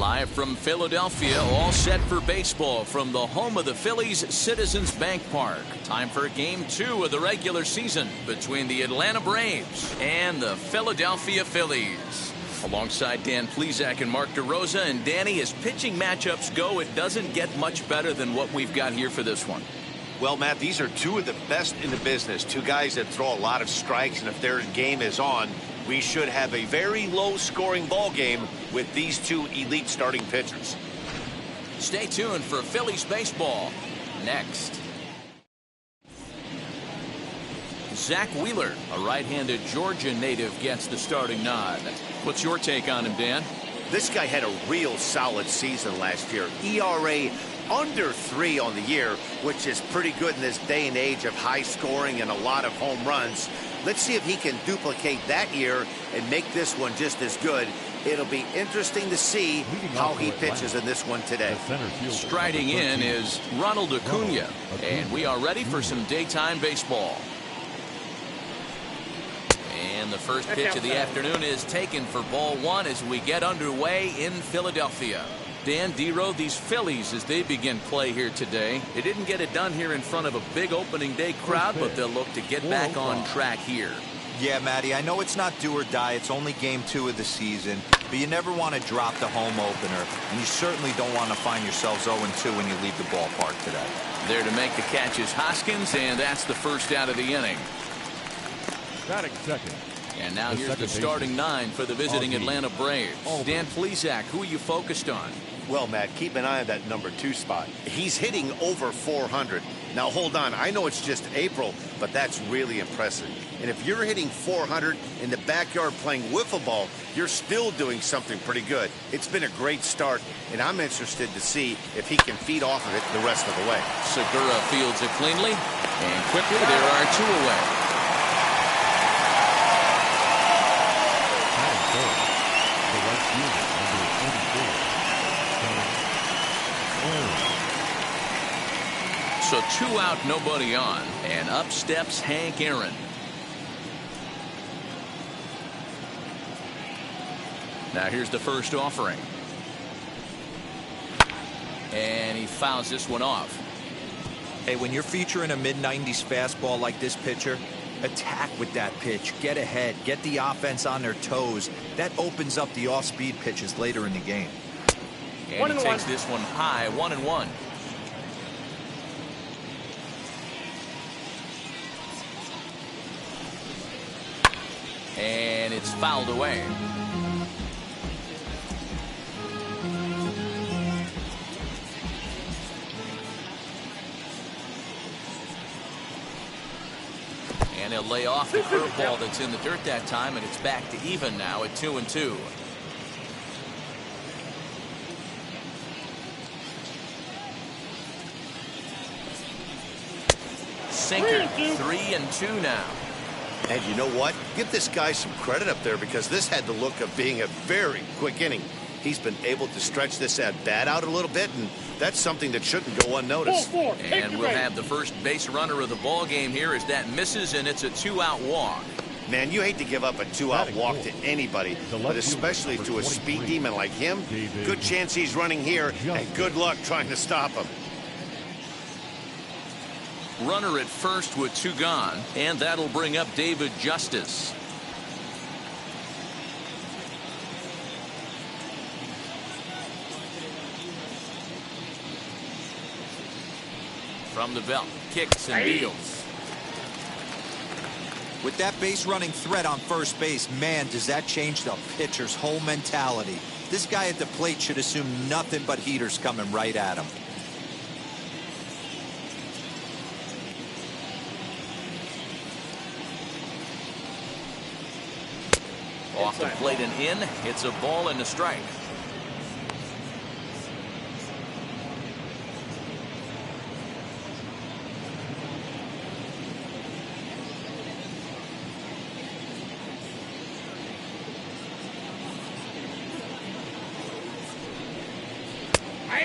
Live from Philadelphia, all set for baseball from the home of the Phillies, Citizens Bank Park. Time for Game 2 of the regular season between the Atlanta Braves and the Philadelphia Phillies. Alongside Dan Plesac and Mark DeRosa, and Danny, as pitching matchups go, it doesn't get much better than what we've got here for this one. Well, Matt, these are two of the best in the business. Two guys that throw a lot of strikes, and if their game is on, we should have a very low-scoring ball game with these two elite starting pitchers. Stay tuned for Phillies baseball next. Zach Wheeler, a right-handed Georgia native, gets the starting nod. What's your take on him, Dan? This guy had a real solid season last year. ERA under 3 on the year, which is pretty good in this day and age of high scoring and a lot of home runs. Let's see if he can duplicate that year and make this one just as good. It'll be interesting to see how he pitches in this one today. Striding in is Ronald Acuna, and we are ready for some daytime baseball. And the first pitch of the afternoon is taken for ball 1 as we get underway in Philadelphia. Dan, D-Row, these Phillies, as they begin play here today, they didn't get it done here in front of a big opening day crowd, but they'll look to get back on track here. Yeah, Matty, I know it's not do or die. It's only game 2 of the season, but you never want to drop the home opener, and you certainly don't want to find yourselves 0-2 when you leave the ballpark today. There to make the catch is Hoskins, and that's the first out of the inning. Batting second. And now here's the starting 9 for the visiting Atlanta Braves. Dan Plesac, who are you focused on? Well, Matt, keep an eye on that number 2 spot. He's hitting over 400. Now, hold on. I know it's just April, but that's really impressive. And if you're hitting 400 in the backyard playing wiffle ball, you're still doing something pretty good. It's been a great start, and I'm interested to see if he can feed off of it the rest of the way. Segura fields it cleanly, and quickly there are 2 away. So 2 out, nobody on, and up steps Hank Aaron. Now here's the first offering. And he fouls this one off. Hey, when you're featuring a mid-90s fastball like this pitcher, attack with that pitch. Get ahead. Get the offense on their toes. That opens up the off-speed pitches later in the game. And he takes this one high, 1-1. And it's fouled away. And he'll lay off the curveball that's in the dirt that time, and it's back to even now at 2-2. Sinker, 3-2 now. And you know what? Give this guy some credit up there, because this had the look of being a very quick inning. He's been able to stretch this at-bat out a little bit, and that's something that shouldn't go unnoticed. And we'll have the first base runner of the ball game here as that misses, and it's a 2-out walk. Man, you hate to give up a 2-out walk to anybody, but especially to a speed demon like him. Good chance he's running here, and good luck trying to stop him. Runner at first with 2 gone, and that'll bring up David Justice. From the belt, kicks and deals. With that base running threat on first base, man, does that change the pitcher's whole mentality. This guy at the plate should assume nothing but heaters coming right at him. Off the plate and in. It's a ball and a strike.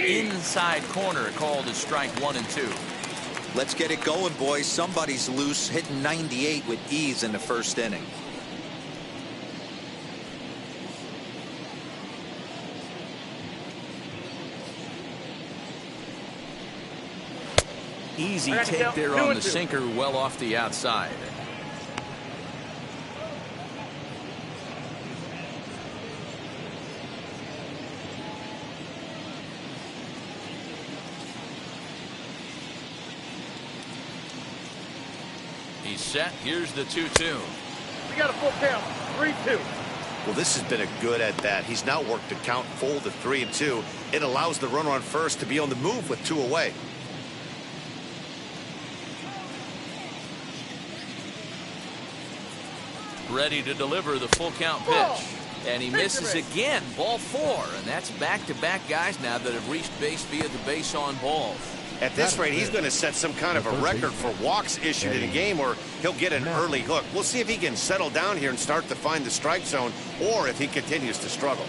Inside corner, called as strike 1 and 2. Let's get it going, boys. Somebody's loose, hitting 98 with ease in the first inning. easy take there on the sinker, well off the outside. He's set. Here's the 2-2. We got a full count. 3-2. Well, this has been a good at bat. He's now worked the count full to 3-2. It allows the runner on first to be on the move with 2 away. Ready to deliver the full count pitch. And he misses again. Ball 4. And that's back-to-back guys now that have reached base via the base on balls. At this rate, he's going to set some kind of a record for walks issued in a game, or he'll get an early hook. We'll see if he can settle down here and start to find the strike zone, or if he continues to struggle.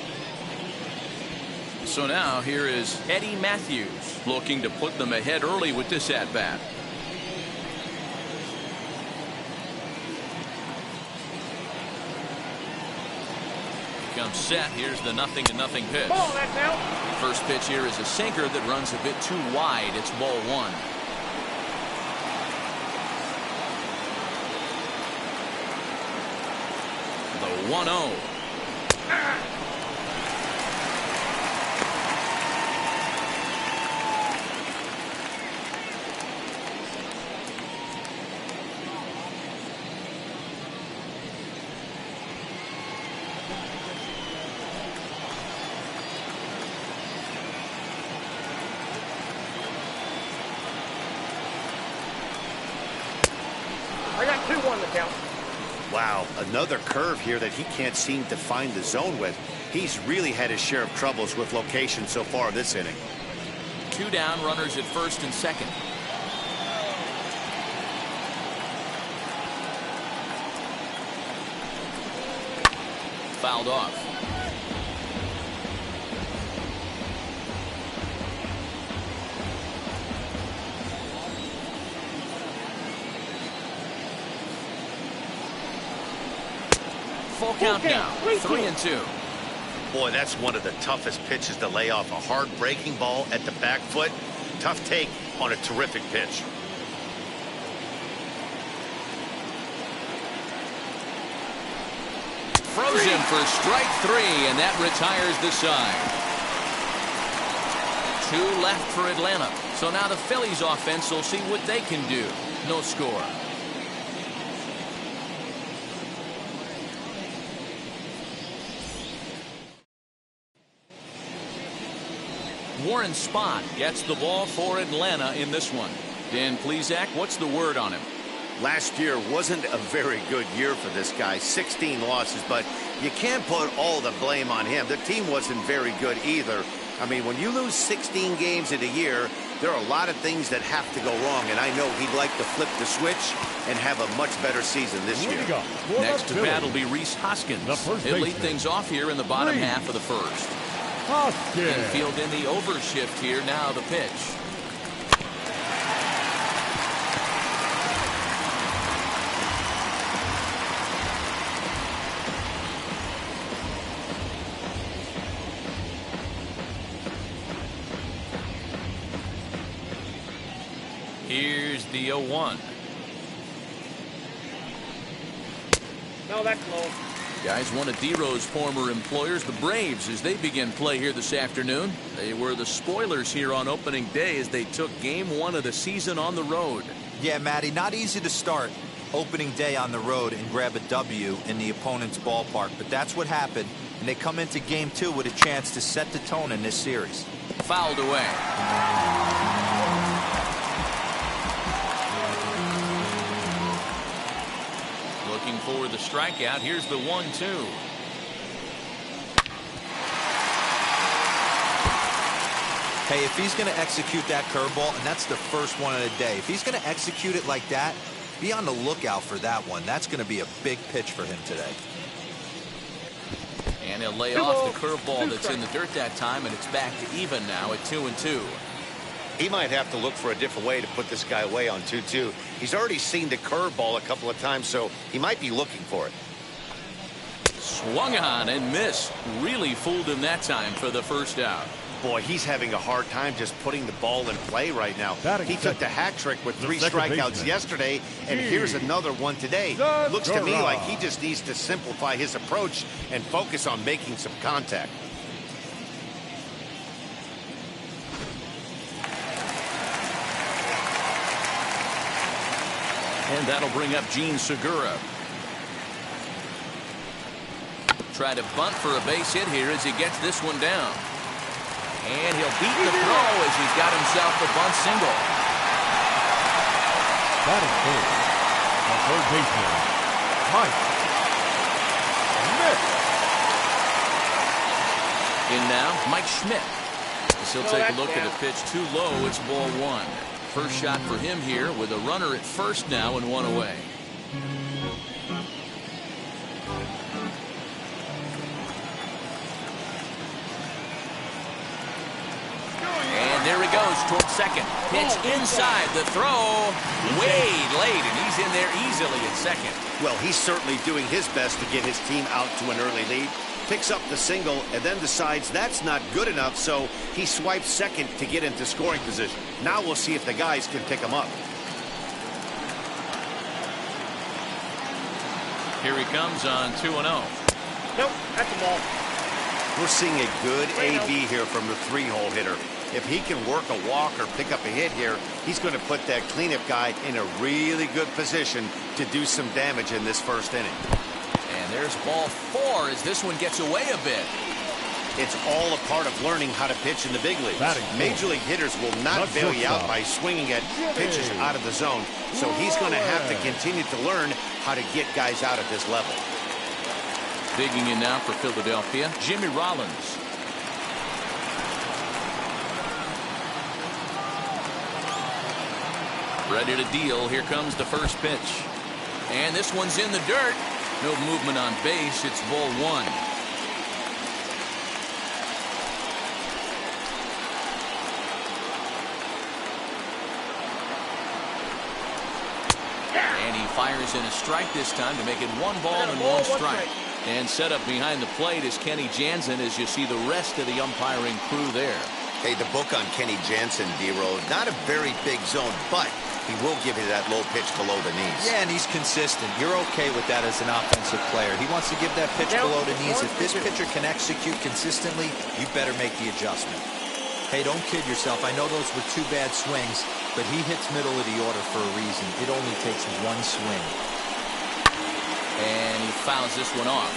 So now here is Eddie Matthews looking to put them ahead early with this at-bat. Comes set. Here's the 0-0 pitch. Ball, that's out. First pitch here is a sinker that runs a bit too wide. It's ball 1. The 1-0. I got 2-1 to count. Wow, another curve here that he can't seem to find the zone with. He's really had his share of troubles with location so far this inning. 2 down, runners at first and second. Fouled off. Full count now. 3-2. Boy, that's one of the toughest pitches to lay off. A hard breaking ball at the back foot. Tough take on a terrific pitch. Frozen for strike 3, and that retires the side. 2 left for Atlanta. So now the Phillies offense will see what they can do. No score. Warren Spahn gets the ball for Atlanta in this one. Dan Plesac, what's the word on him? Last year wasn't a very good year for this guy. 16 losses, but you can't put all the blame on him. The team wasn't very good either. I mean, when you lose 16 games in a year, there are a lot of things that have to go wrong, and I know he'd like to flip the switch and have a much better season this year. Next to bat will be Rhys Hoskins. He'll lead things off here in the bottom half of the first. Infield in the overshift here. Now the pitch. Here's the 0-1. No, that's low. Guys, one of D-Rose former employers, the Braves, as they begin play here this afternoon. They were the spoilers here on opening day as they took game 1 of the season on the road. Yeah, Matty, not easy to start opening day on the road and grab a W in the opponent's ballpark, but that's what happened, and they come into game 2 with a chance to set the tone in this series. Fouled away. Looking for the strikeout. Here's the 1-2. Hey, if he's going to execute that curveball, and that's the first one of the day, if he's going to execute it like that, be on the lookout for that one. That's going to be a big pitch for him today. And he'll lay off the curveball that's in the dirt that time, and it's back to even now at 2-2. He might have to look for a different way to put this guy away on 2-2. He's already seen the curveball a couple of times, so he might be looking for it. Swung on and missed. Really fooled him that time for the first out. Boy, he's having a hard time just putting the ball in play right now. He took the hat trick with 3 strikeouts yesterday, and here's another one today. Looks to me like he just needs to simplify his approach and focus on making some contact. And that'll bring up Gene Segura. Try to bunt for a base hit here as he gets this one down. And he'll beat the throw as he's got himself the bunt single. Batting third, the third baseman, Mike Schmidt. In now, Mike Schmidt. As he'll take a look at the pitch too low. It's ball 1. First shot for him here with a runner at first now and 1 away. And there he goes towards second. Pitch inside, the throw way late, and he's in there easily at second. Well, he's certainly doing his best to get his team out to an early lead. Picks up the single and then decides that's not good enough, so he swipes second to get into scoring position. Now we'll see if the guys can pick him up. Here he comes on 2-0. Nope, that's a ball. We're seeing a good AB here from the 3-hole hitter. If he can work a walk or pick up a hit here, he's going to put that cleanup guy in a really good position to do some damage in this first inning. And there's ball 4 as this one gets away a bit. It's all a part of learning how to pitch in the big leagues. Major league hitters will not bail you out by swinging at pitches out of the zone. So he's going to have to continue to learn how to get guys out at this level. Digging in now for Philadelphia, Jimmy Rollins. Ready to deal. Here comes the first pitch. And this one's in the dirt. No movement on base. It's ball 1. And he fires in a strike this time to make it 1 ball and 1 strike. And set up behind the plate is Kenny Jansen as you see the rest of the umpiring crew there. Hey, the book on Kenny Jansen, D-Roll, not a very big zone, but he will give you that low pitch below the knees. Yeah, and he's consistent. You're okay with that as an offensive player. He wants to give that pitch below the knees. If this pitcher can execute consistently, you better make the adjustment. Hey, don't kid yourself. I know those were 2 bad swings, but he hits middle of the order for a reason. It only takes 1 swing. And he fouls this one off.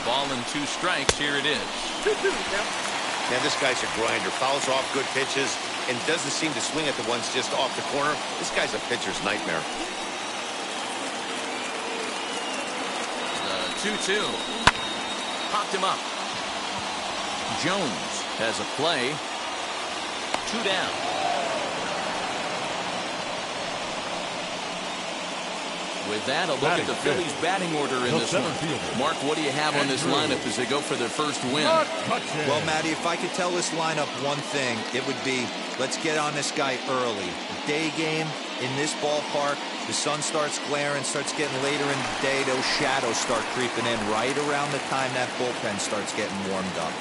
Ball and 2 strikes. Here it is. 2-2 now. Man, this guy's a grinder. Fouls off good pitches and doesn't seem to swing at the ones just off the corner. This guy's a pitcher's nightmare. The 2-2. Popped him up. Jones has a play. 2 down. With that, a look at the Phillies batting order in this one. Mark, what do you have on this lineup as they go for their first win? Well, Matty, if I could tell this lineup one thing, it would be let's get on this guy early. Day game in this ballpark, the sun starts glaring, starts getting later in the day, those shadows start creeping in right around the time that bullpen starts getting warmed up.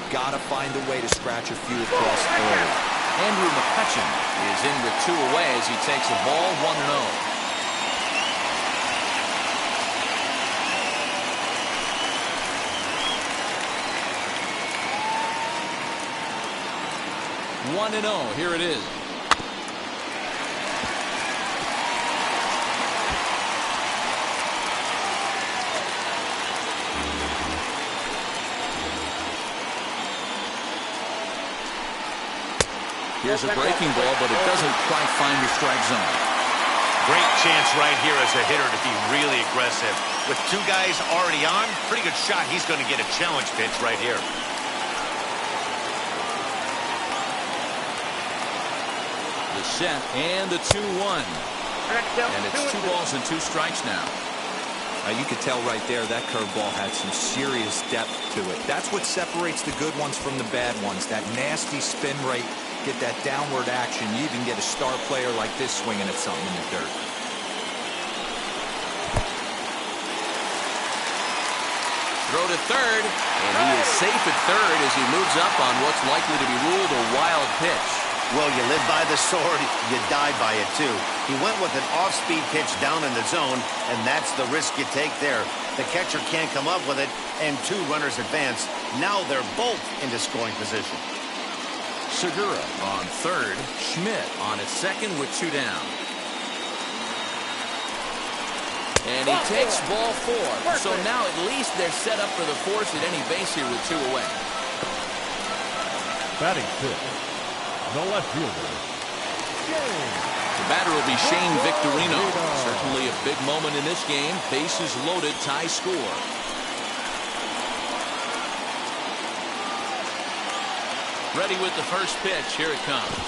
Gotta find a way to scratch a few across early. Andrew McCutchen is in with 2 away as he takes a ball 1-0. 1-0. Here it is. Here's a breaking ball, but it doesn't quite find the strike zone. Great chance right here as a hitter to be really aggressive. With 2 guys already on, pretty good shot. He's going to get a challenge pitch right here. The set and the 2-1. And it's 2 balls and 2 strikes now. You could tell right there that curveball had some serious depth to it. That's what separates the good ones from the bad ones. That nasty spin rate, get that downward action. You even get a star player like this swinging at something in the dirt. throw to third, and he is safe at third as he moves up on what's likely to be ruled a wild pitch. Well, you live by the sword, you die by it too. He went with an off-speed pitch down in the zone, and that's the risk you take there. The catcher can't come up with it, and two runners advance. Now they're both into scoring position. Segura on third, Schmidt on at second with two down. And he takes ball four. So now at least they're set up for the force at any base here with two away. Batting fifth, the left fielder, James. The batter will be Shane Victorino. Certainly a big moment in this game. Bases loaded, tie score. Ready with the first pitch. Here it comes.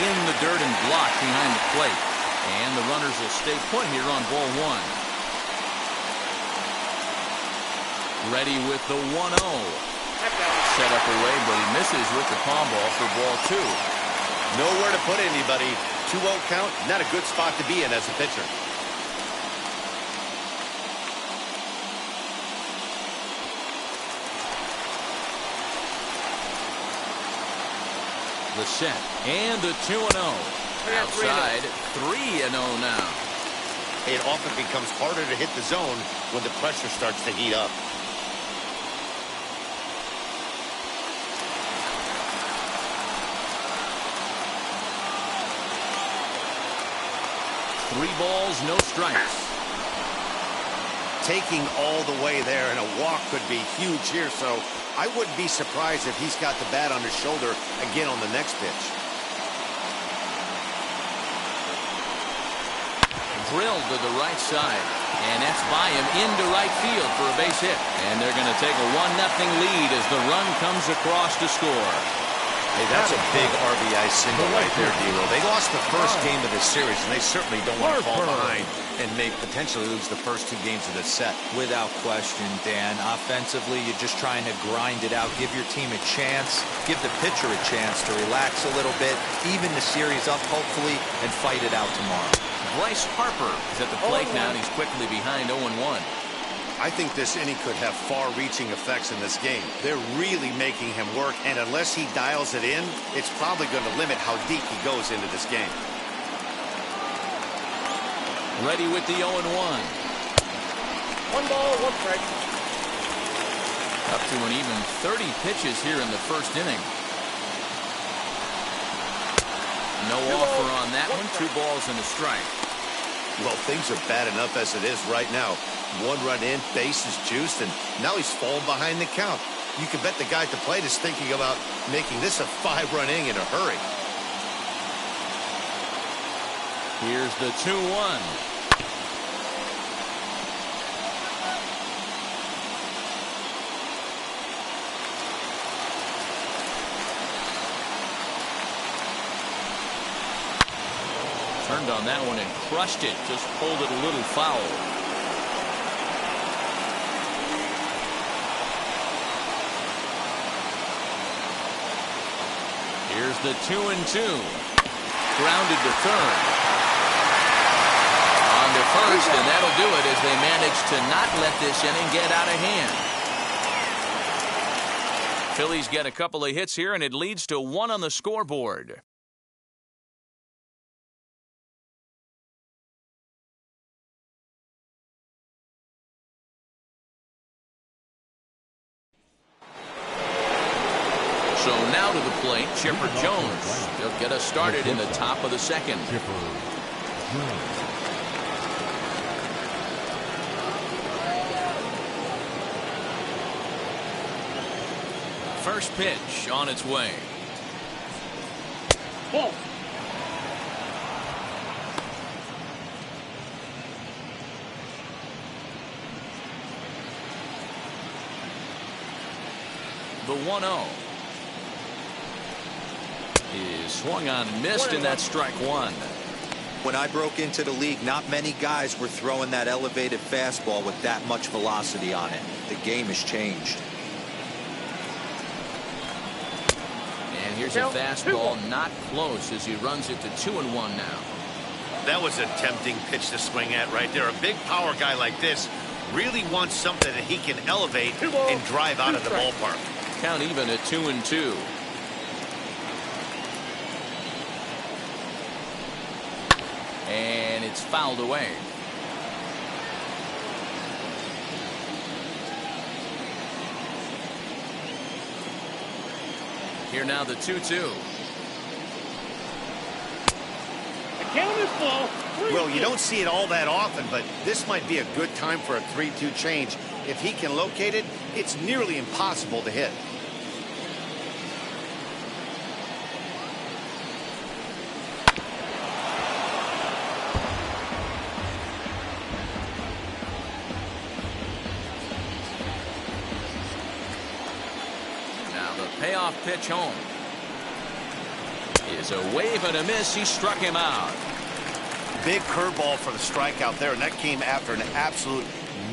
In the dirt and blocked behind the plate. And the runners will stay put here on ball one. Ready with the 1-0. Set up away, but he misses with the palm ball for ball two. Nowhere to put anybody. 2-0 count, not a good spot to be in as a pitcher. The set and the 2-0. Outside, 3-0 now. It often becomes harder to hit the zone when the pressure starts to heat up. Three balls, no strikes. Taking all the way there, and a walk could be huge here, so I wouldn't be surprised if he's got the bat on his shoulder again on the next pitch. Drilled to the right side, and that's by him into right field for a base hit. And they're going to take a 1-0 lead as the run comes across to score. Hey, that's a big RBI single right there, D-Lo. They lost the first game of this series, and they certainly don't want to fall behind and may potentially lose the first two games of this set. Without question, Dan. Offensively, you're just trying to grind it out, give your team a chance, give the pitcher a chance to relax a little bit, even the series up, hopefully, and fight it out tomorrow. Bryce Harper is at the plate now, and he's quickly behind 0-1. I think this inning could have far-reaching effects in this game. They're really making him work, and unless he dials it in, it's probably going to limit how deep he goes into this game. Ready with the 0-1. 1 ball, 1 strike. Up to an even 30 pitches here in the first inning. No offer on that one. 2 balls and a strike. Well, things are bad enough as it is right now. 1 run in, base is juiced, and now he's falling behind the count. You can bet the guy at the plate is thinking about making this a 5-run inning in a hurry. Here's the 2-1. Turned on that one and crushed it. Just pulled it a little foul. Here's the 2-2. Grounded to third. On to first, and that'll do it as they manage to not let this inning get out of hand. Phillies get a couple of hits here, and it leads to 1 on the scoreboard. So now to the plate, Chipper Jones. He'll get us started in the top of the second. First pitch on its way. Ball. The 1-0. Is swung on and missed, and that's strike 1. When I broke into the league, not many guys were throwing that elevated fastball with that much velocity on it. The game has changed. And here's a fastball not close as he runs it to 2-1 now. That was a tempting pitch to swing at right there. A big power guy like this Really wants something that he can elevate and drive out of the ballpark. Count even at 2-2. And it's fouled away. Here now the 2-2. The count is full. Well, you don't see it all that often, but this might be a good time for a 3-2 change. If he can locate it, it's nearly impossible to hit. Payoff pitch home is a wave and a miss. He struck him out. Big curveball for the strikeout there, and that came after an absolute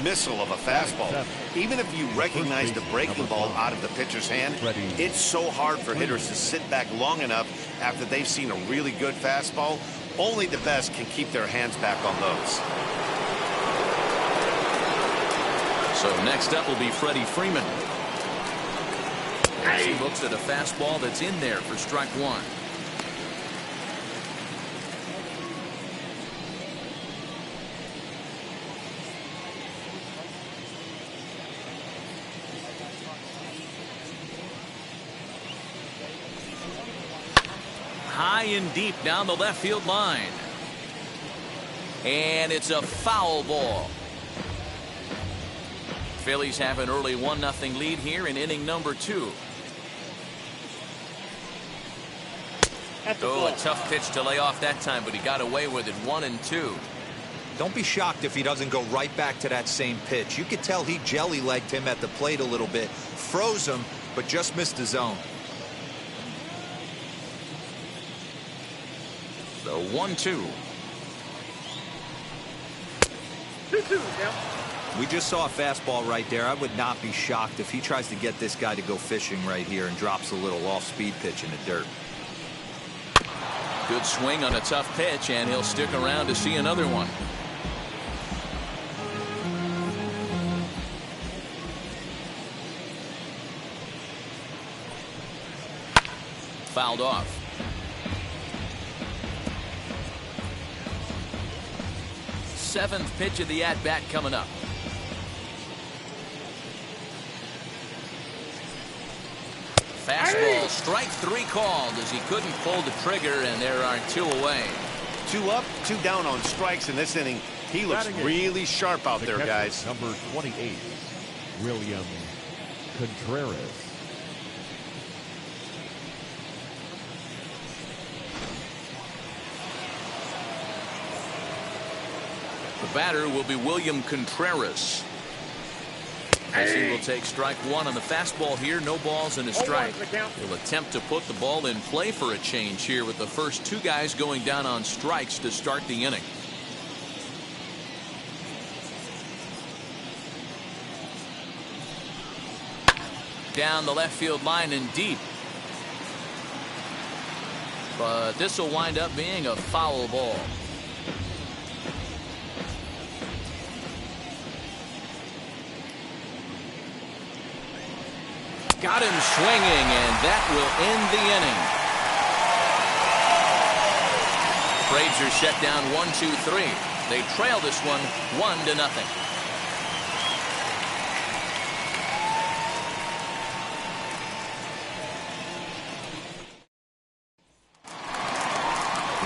missile of a fastball. Even if you recognize the breaking ball out of the pitcher's hand, it's so hard for hitters to sit back long enough after they've seen a really good fastball. Only the best can keep their hands back on those. So next up will be Freddie Freeman. As he looks at a fastball that's in there for strike one. High and deep down the left field line. And it's a foul ball. Phillies have an early 1-0 lead here in inning number 2. Oh, a tough pitch to lay off that time, but he got away with it. 1-2. Don't be shocked if he doesn't go right back to that same pitch. You could tell he jelly-legged him at the plate a little bit, froze him, but just missed the zone. So 1-2. 2-2 now. We just saw a fastball right there. I would not be shocked if he tries to get this guy to go fishing right here and drops a little off-speed pitch in the dirt. Good swing on a tough pitch, and he'll stick around to see another one. Fouled off. Seventh pitch of the at-bat coming up. Fastball, strike 3 called as he couldn't pull the trigger, and there are 2 away. 2 up, 2 down on strikes in this inning. He looks really sharp out there, guys. Number 28, William Contreras. The batter will be William Contreras. As he will take strike 1 on the fastball here. No balls and a strike. He'll attempt to put the ball in play for a change here with the first 2 guys going down on strikes to start the inning. Down the left field line and deep. But this will wind up being a foul ball. Got him swinging, and that will end the inning. Braves are shut down 1-2-3. They trail this one 1-0.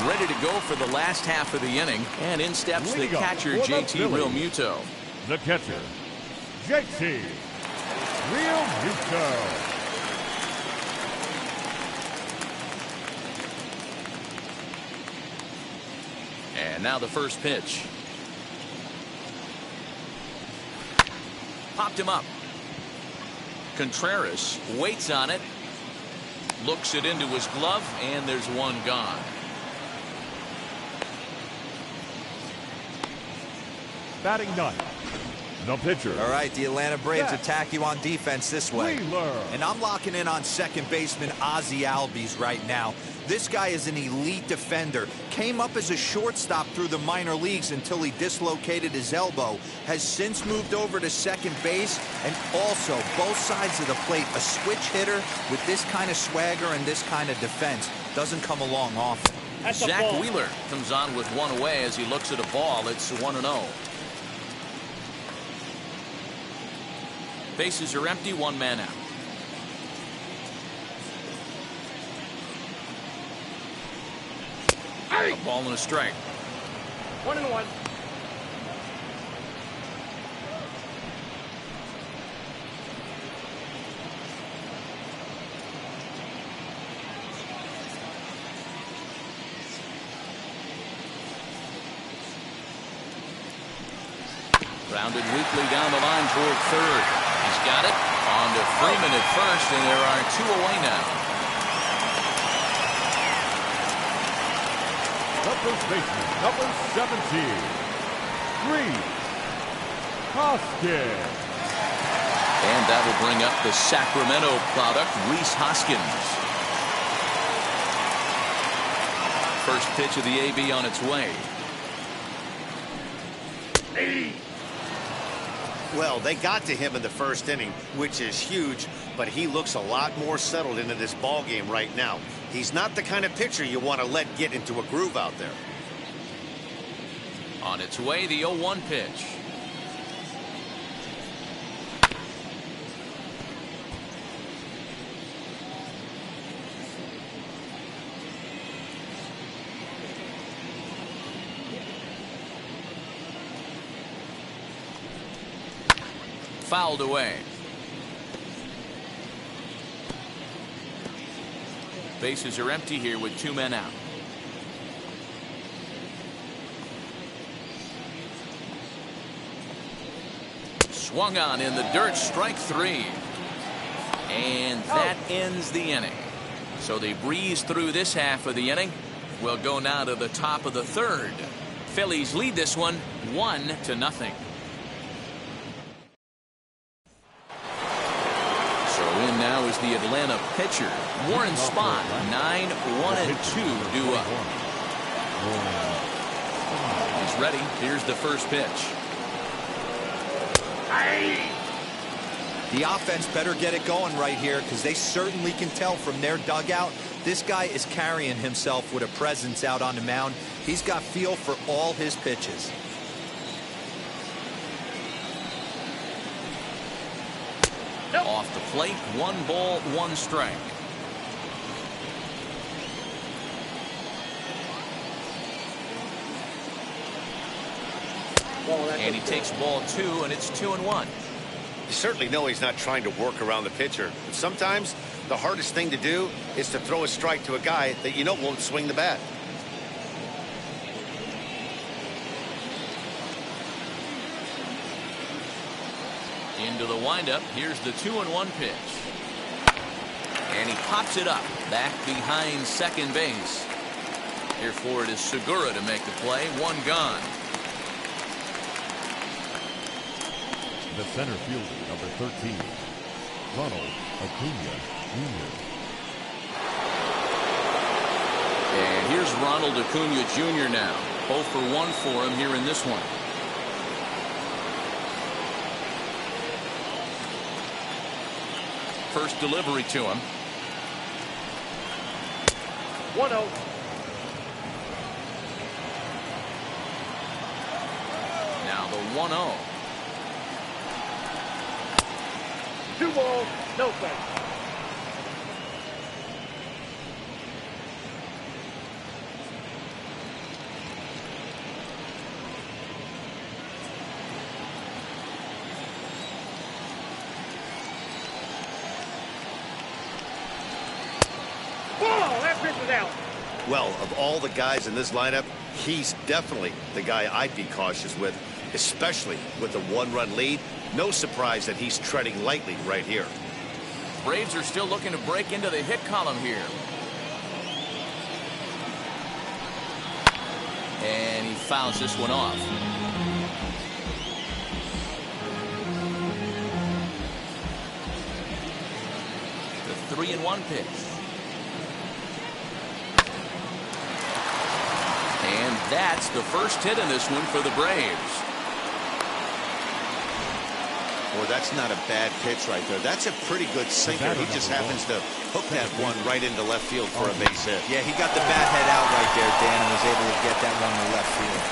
Ready to go for the last half of the inning, and in steps the catcher, JT Realmuto. The catcher, JT Realmuto. And now the first pitch. Popped him up. Contreras waits on it. Looks it into his glove, and there's one gone. Batting ninth, the pitcher. All right, the Atlanta Braves attack you on defense this way. And I'm locking in on second baseman Ozzie Albies right now. This guy is an elite defender. Came up as a shortstop through the minor leagues until he dislocated his elbow. Has since moved over to second base, and also both sides of the plate. A switch hitter with this kind of swagger and this kind of defense doesn't come along often. Zach Wheeler comes on with one away as he looks at a ball. It's 1-0. Bases are empty, one man out. A ball and a strike. 1-1. Grounded weakly down the line toward third. He's got it. On to Freeman at first, and there are two away now. The first baseman, number 17, Reese Hoskins. And that will bring up the Sacramento product, Rhys Hoskins. First pitch of the AB on its way. Well, they got to him in the first inning, which is huge, but he looks a lot more settled into this ball game right now. He's not the kind of pitcher you want to let get into a groove out there. On its way, the 0-1 pitch. Fouled away. Bases are empty here with two men out. Swung on in the dirt, strike three. And that ends the inning. So they breeze through this half of the inning. We'll go now to the top of the third. Phillies lead this one 1-0. In now is the Atlanta pitcher, Warren Spahn. 9-1-2 due up. He's ready. Here's the first pitch. The offense better get it going right here, because they certainly can tell from their dugout this guy is carrying himself with a presence out on the mound. He's got feel for all his pitches. Off the plate, 1 ball, 1 strike. And he takes ball 2, and it's 2-1. You certainly know he's not trying to work around the pitcher. But sometimes the hardest thing to do is to throw a strike to a guy that you know won't swing the bat. Into the windup. Here's the 2-1 pitch. And he pops it up back behind second base. Here for it is Segura to make the play. 1 gone. The center fielder, number 13, Ronald Acuna Jr. And here's Ronald Acuna Jr. now. 0 for 1 for him here in this one. First delivery to him. 1-0. Now the 1-0. 2 balls, no strikes. That pitch is out. Well, of all the guys in this lineup, he's definitely the guy I'd be cautious with, especially with a 1-run lead. No surprise that he's treading lightly right here. Braves are still looking to break into the hit column here. And he fouls this one off. The 3-1 pitch. That's the first hit in this one for the Braves. Well, that's not a bad pitch right there. That's a pretty good sinker. He just happens to hook that one right into left field for a base hit. Yeah, he got the bat head out right there, Dan, and was able to get that one to left field.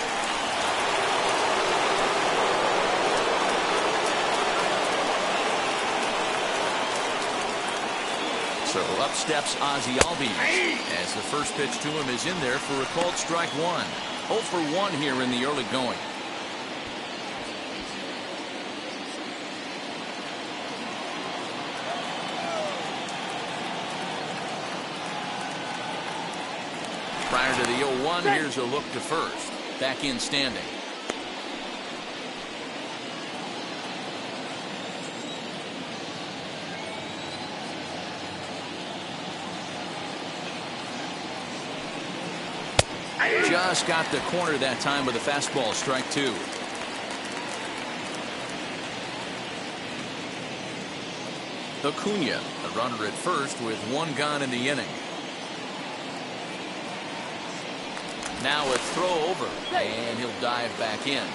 So up steps Ozzie Albies as the first pitch to him is in there for a called strike one. 0 for 1 here in the early going. Prior to the 0-1, here's a look to first. Back in standing. Just got the corner that time with a fastball, strike two. Acuna, the runner at first with one gone in the inning. Now a throw over, and he'll dive back in.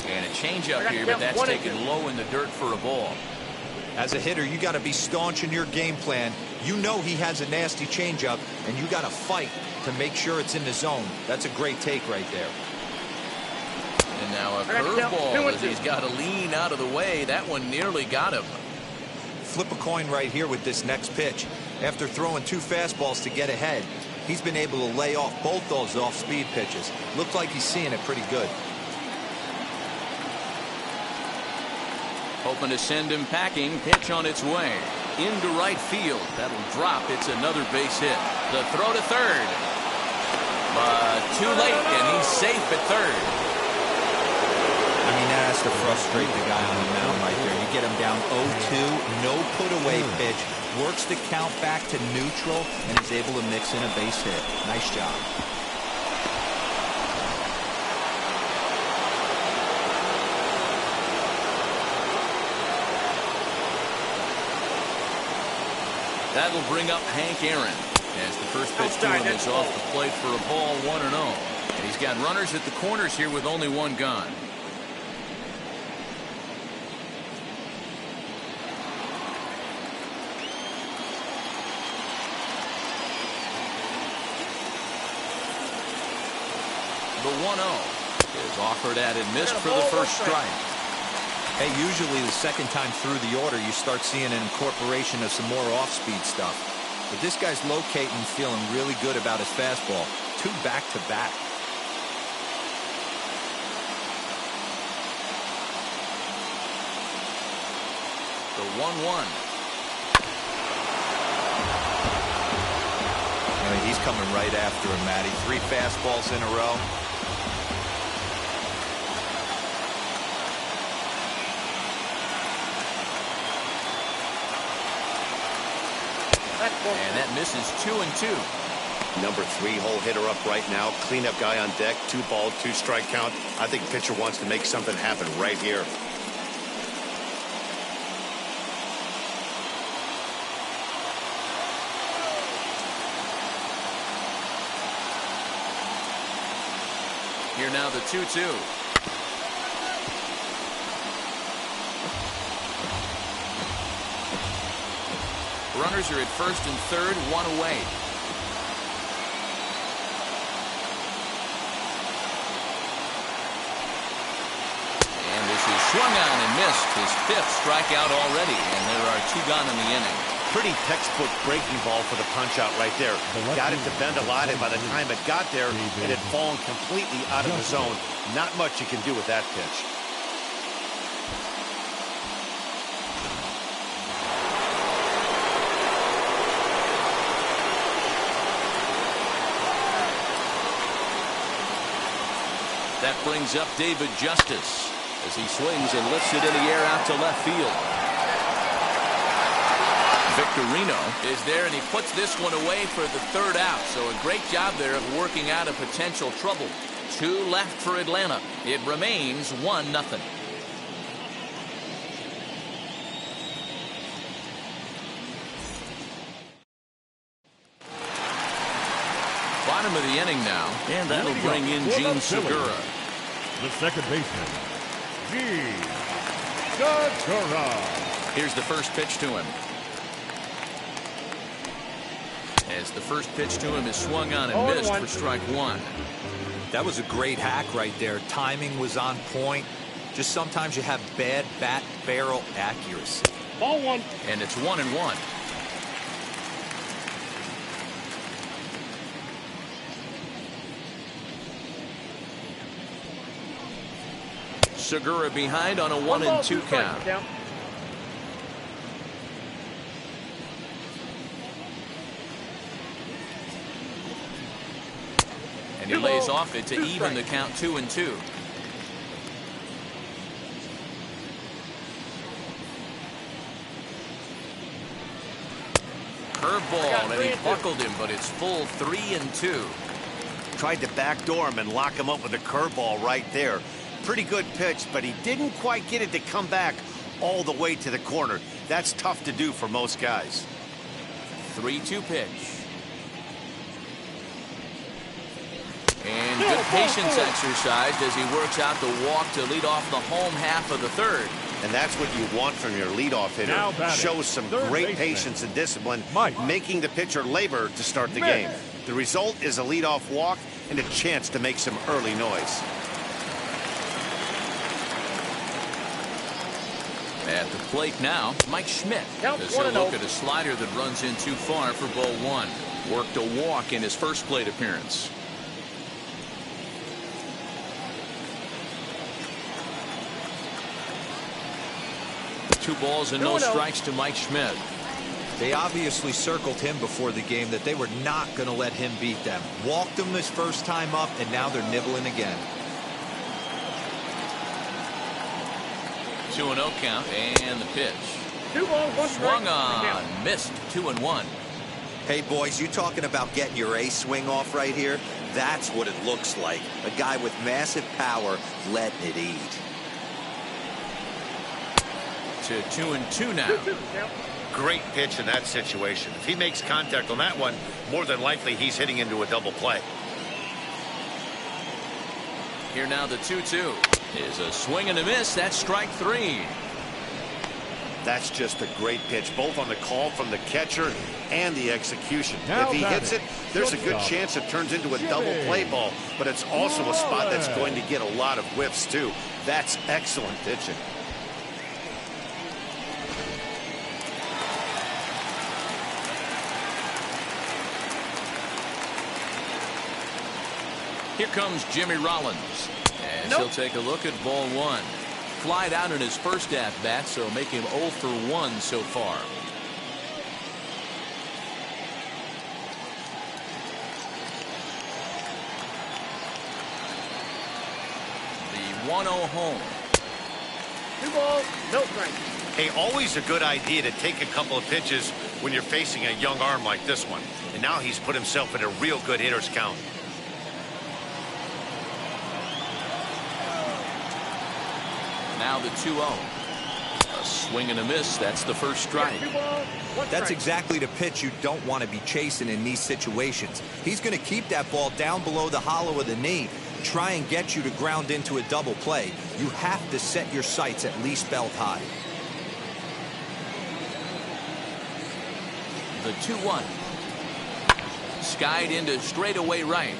And a changeup here, but that's taken low in the dirt for a ball. As a hitter, you got to be staunch in your game plan. You know he has a nasty changeup, and you got to fight to make sure it's in the zone. That's a great take right there. And now a curveball as he's got to lean out of the way. That one nearly got him. Flip a coin right here with this next pitch. After throwing 2 fastballs to get ahead, he's been able to lay off both those off-speed pitches. Looks like he's seeing it pretty good. Hoping to send him packing. Pitch on its way into right field. That'll drop. It's another base hit. The throw to third, but too late, and he's safe at third. I mean, that has to frustrate the guy on the mound right there. You get him down 0-2, no put away pitch, works the count back to neutral, and is able to mix in a base hit. Nice job. That'll bring up Hank Aaron as the first pitch to him is off the plate for a ball, 1-0. And he's got runners at the corners here with only one gone. The 1-0 is offered at and missed for the first strike. Hey, usually the second time through the order, you start seeing an incorporation of some more off-speed stuff. But this guy's locating, feeling really good about his fastball. 2 back-to-back. The 1-1. I mean, he's coming right after him, Matty. 3 fastballs in a row. And that misses 2-2. Number 3 hole hitter up right now. Cleanup guy on deck. 2 ball, 2 strike count. I think pitcher wants to make something happen right here. Here now the 2-2. Runners are at first and third, 1 away. And this is swung on and missed. His 5th strikeout already, and there are 2 gone in the inning. Pretty textbook breaking ball for the punch out right there. Got it to bend a lot, and by the time it got there, it had fallen completely out of the zone. Not much you can do with that pitch. That brings up David Justice as he swings and lifts it in the air out to left field. Victorino is there, and he puts this one away for the 3rd out. So a great job there of working out of potential trouble. 2 left for Atlanta. It remains 1-0. Bottom of the inning now, and that'll bring in Gene Segura. The second baseman, Gene Segura. Here's the first pitch to him. As the first pitch to him is swung on and missed for strike one. That was a great hack right there. Timing was on point. Just sometimes you have bad bat barrel accuracy. Ball one. And it's 1-1. Segura behind on a 1-2 count. And he lays off it to even the count 2-2. Curveball, and he buckled him, but it's full 3-2. Tried to backdoor him and lock him up with a curveball right there. Pretty good pitch, but he didn't quite get it to come back all the way to the corner. That's tough to do for most guys. 3-2 pitch. And good patience exercised as he works out the walk to lead off the home half of the third. And that's what you want from your leadoff hitter. Shows some great patience and discipline, making the pitcher labor to start the game. The result is a leadoff walk and a chance to make some early noise. At the plate now, Mike Schmidt. As he'll look at a slider that runs in too far for ball one. Worked a walk in his first plate appearance. Two balls and no strikes to Mike Schmidt. They obviously circled him before the game that they were not going to let him beat them. Walked him this first time up, and now they're nibbling again. 2-0 count, and the pitch. 2 balls, 1 strike. Swung on, missed. 2-1. Hey, boys, you talking about getting your ace swing off right here? That's what it looks like. A guy with massive power letting it eat. To 2-2 now. Great pitch in that situation. If he makes contact on that one, more than likely he's hitting into a double play. Here now the 2-2 is a swing and a miss. That's strike three. That's just a great pitch, both on the call from the catcher and the execution. If he hits it, there's a good chance it turns into a double play ball, but it's also a spot that's going to get a lot of whiffs too. That's excellent pitching. Here comes Jimmy Rollins. And he'll take a look at ball one. Flied out in his first at-bat, so make him 0 for 1 so far. The 1-0 home. 2 balls, no strikes. Hey, always a good idea to take a couple of pitches when you're facing a young arm like this one. And now he's put himself in a real good hitter's count. Now the 2-0. A swing and a miss. That's the first strike. 2 balls, 1 That's strike. exactly the pitch you don't want to be chasing in these situations. He's going to keep that ball down below the hollow of the knee, try and get you to ground into a double play. You have to set your sights at least belt high. The 2-1. Skied into straightaway right.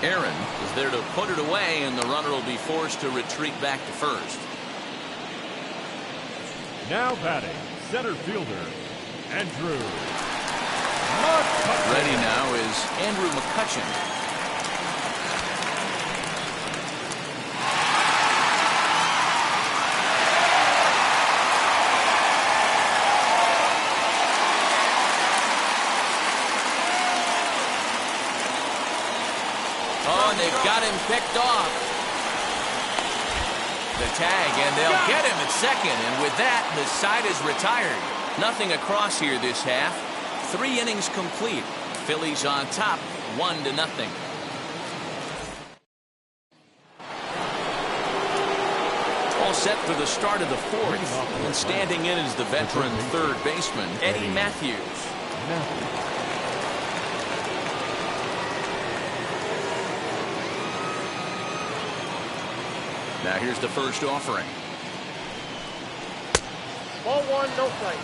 Aaron is there to put it away, and the runner will be forced to retreat back to first. Now batting, center fielder, Andrew. Ready now is Andrew McCutchen. Oh, and they've got him picked off. The tag, and they'll get him at second. And with that, the side is retired. Nothing across here this half. 3 innings complete. Phillies on top, 1-0. All set for the start of the fourth. And standing in is the veteran third baseman, Eddie Matthews. Now here's the first offering. Ball one, no strike.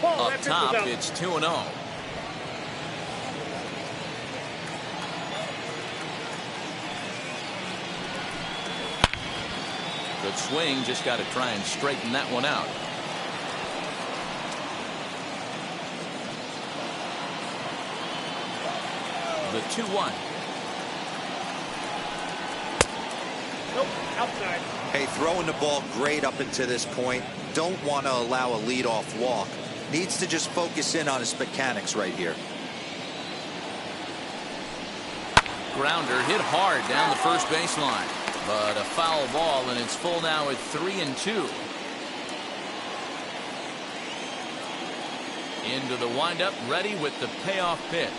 Ball, Up top, it's 2-0. Good swing, just got to try and straighten that one out. The 2-1. Nope, outside. Hey, throwing the ball great up until this point. Don't want to allow a leadoff walk. Needs to just focus in on his mechanics right here. Grounder hit hard down the first baseline, but a foul ball, and it's full now at 3-2. Into the windup, ready with the payoff pitch.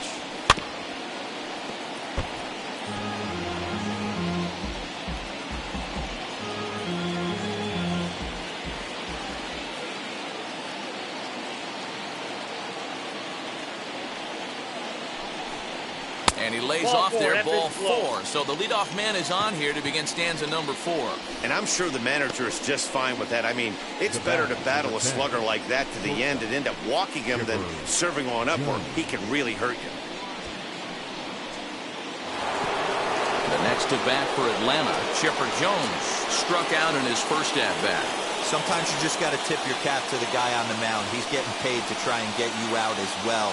And he lays off there, ball 4. So the leadoff man is on here to begin stanza number 4. And I'm sure the manager is just fine with that. I mean, it's better to battle a slugger like that to the end and end up walking him than serving on up where he can really hurt you. The next at bat for Atlanta, Chipper Jones, struck out in his first at bat. Sometimes you just got to tip your cap to the guy on the mound. He's getting paid to try and get you out as well.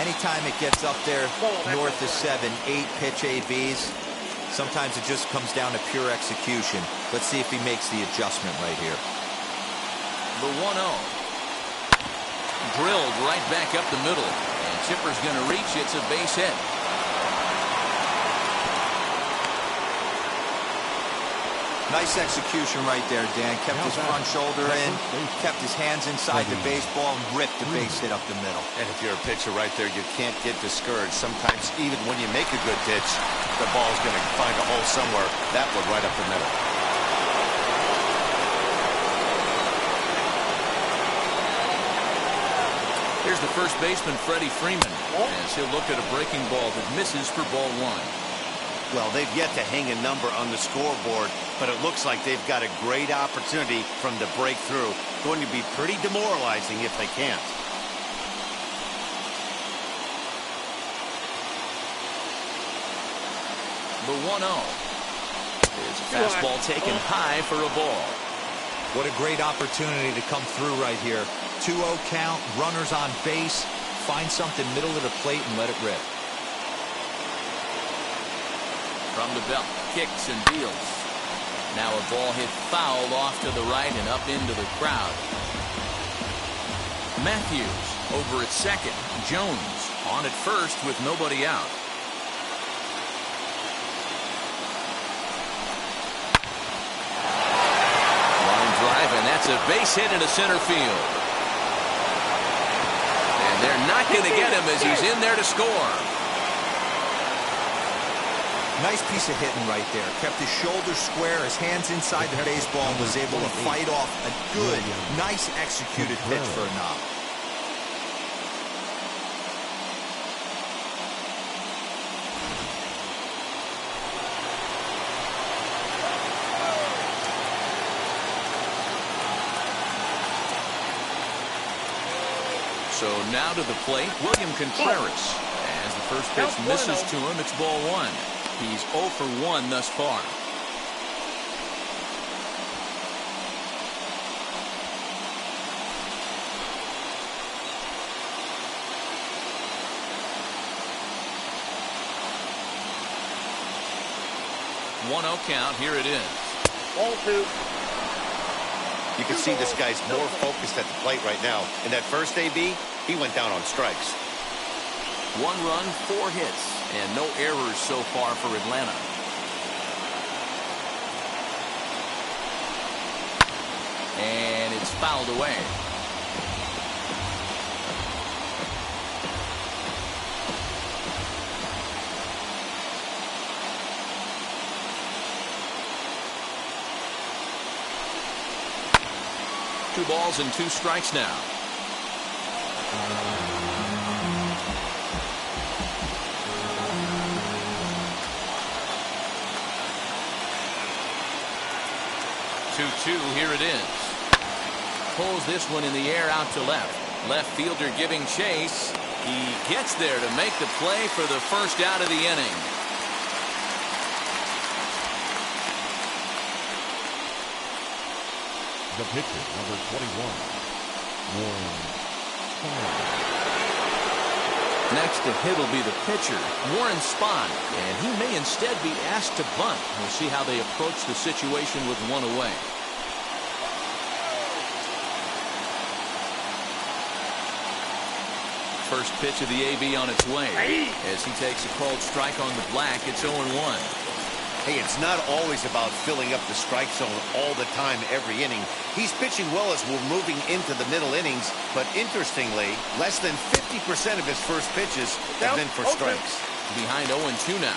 Anytime it gets up there north of 7, 8 pitch ABs, sometimes it just comes down to pure execution. Let's see if he makes the adjustment right here. The 1-0. Drilled right back up the middle. And Chipper's going to reach. It's a base hit. Nice execution right there, Dan. Kept his front shoulder in, kept his hands inside the baseball, and ripped the base hit up the middle. And if you're a pitcher right there, you can't get discouraged. Sometimes even when you make a good pitch, the ball's going to find a hole somewhere. That one right up the middle. Here's the first baseman, Freddie Freeman, as he'll look at a breaking ball that misses for ball 1. Well, they've yet to hang a number on the scoreboard, but it looks like they've got a great opportunity from the breakthrough. Going to be pretty demoralizing if they can't. The 1-0 is a fastball taken high for a ball. What a great opportunity to come through right here. 2-0 count, runners on base, find something middle of the plate and let it rip. From the belt, kicks and deals. Now a ball hit foul off to the right and up into the crowd. Matthews over at second. Jones on at first with nobody out. Line drive, and that's a base hit into center field. And they're not going to get him as he's in there to score. Nice piece of hitting right there. Kept his shoulders square, his hands inside the baseball, and was able to fight off a good, nice executed pitch for a knock. So now to the plate, William Contreras. As the first pitch misses to him, it's ball 1. He's 0 for 1 thus far. One 0 count. Here it is. Ball 2. You can see this guy's more focused at the plate right now. In that first AB, he went down on strikes. 1 run, 4 hits, and no errors so far for Atlanta. And it's fouled away. Two balls and 2 strikes now. 2-2, here it is. Pulls this one in the air out to left. Left fielder giving chase. He gets there to make the play for the first out of the inning. The pitcher, number 21, Warren Spahn. Next to hit will be the pitcher, Warren Spahn, and he may instead be asked to bunt. We'll see how they approach the situation with one away. First pitch of the AB on its way. As he takes a called strike on the black, it's 0-1. Hey, it's not always about filling up the strike zone all the time, every inning. He's pitching well as we're moving into the middle innings, but interestingly, less than 50% of his first pitches have been for strikes. Behind 0-2 now.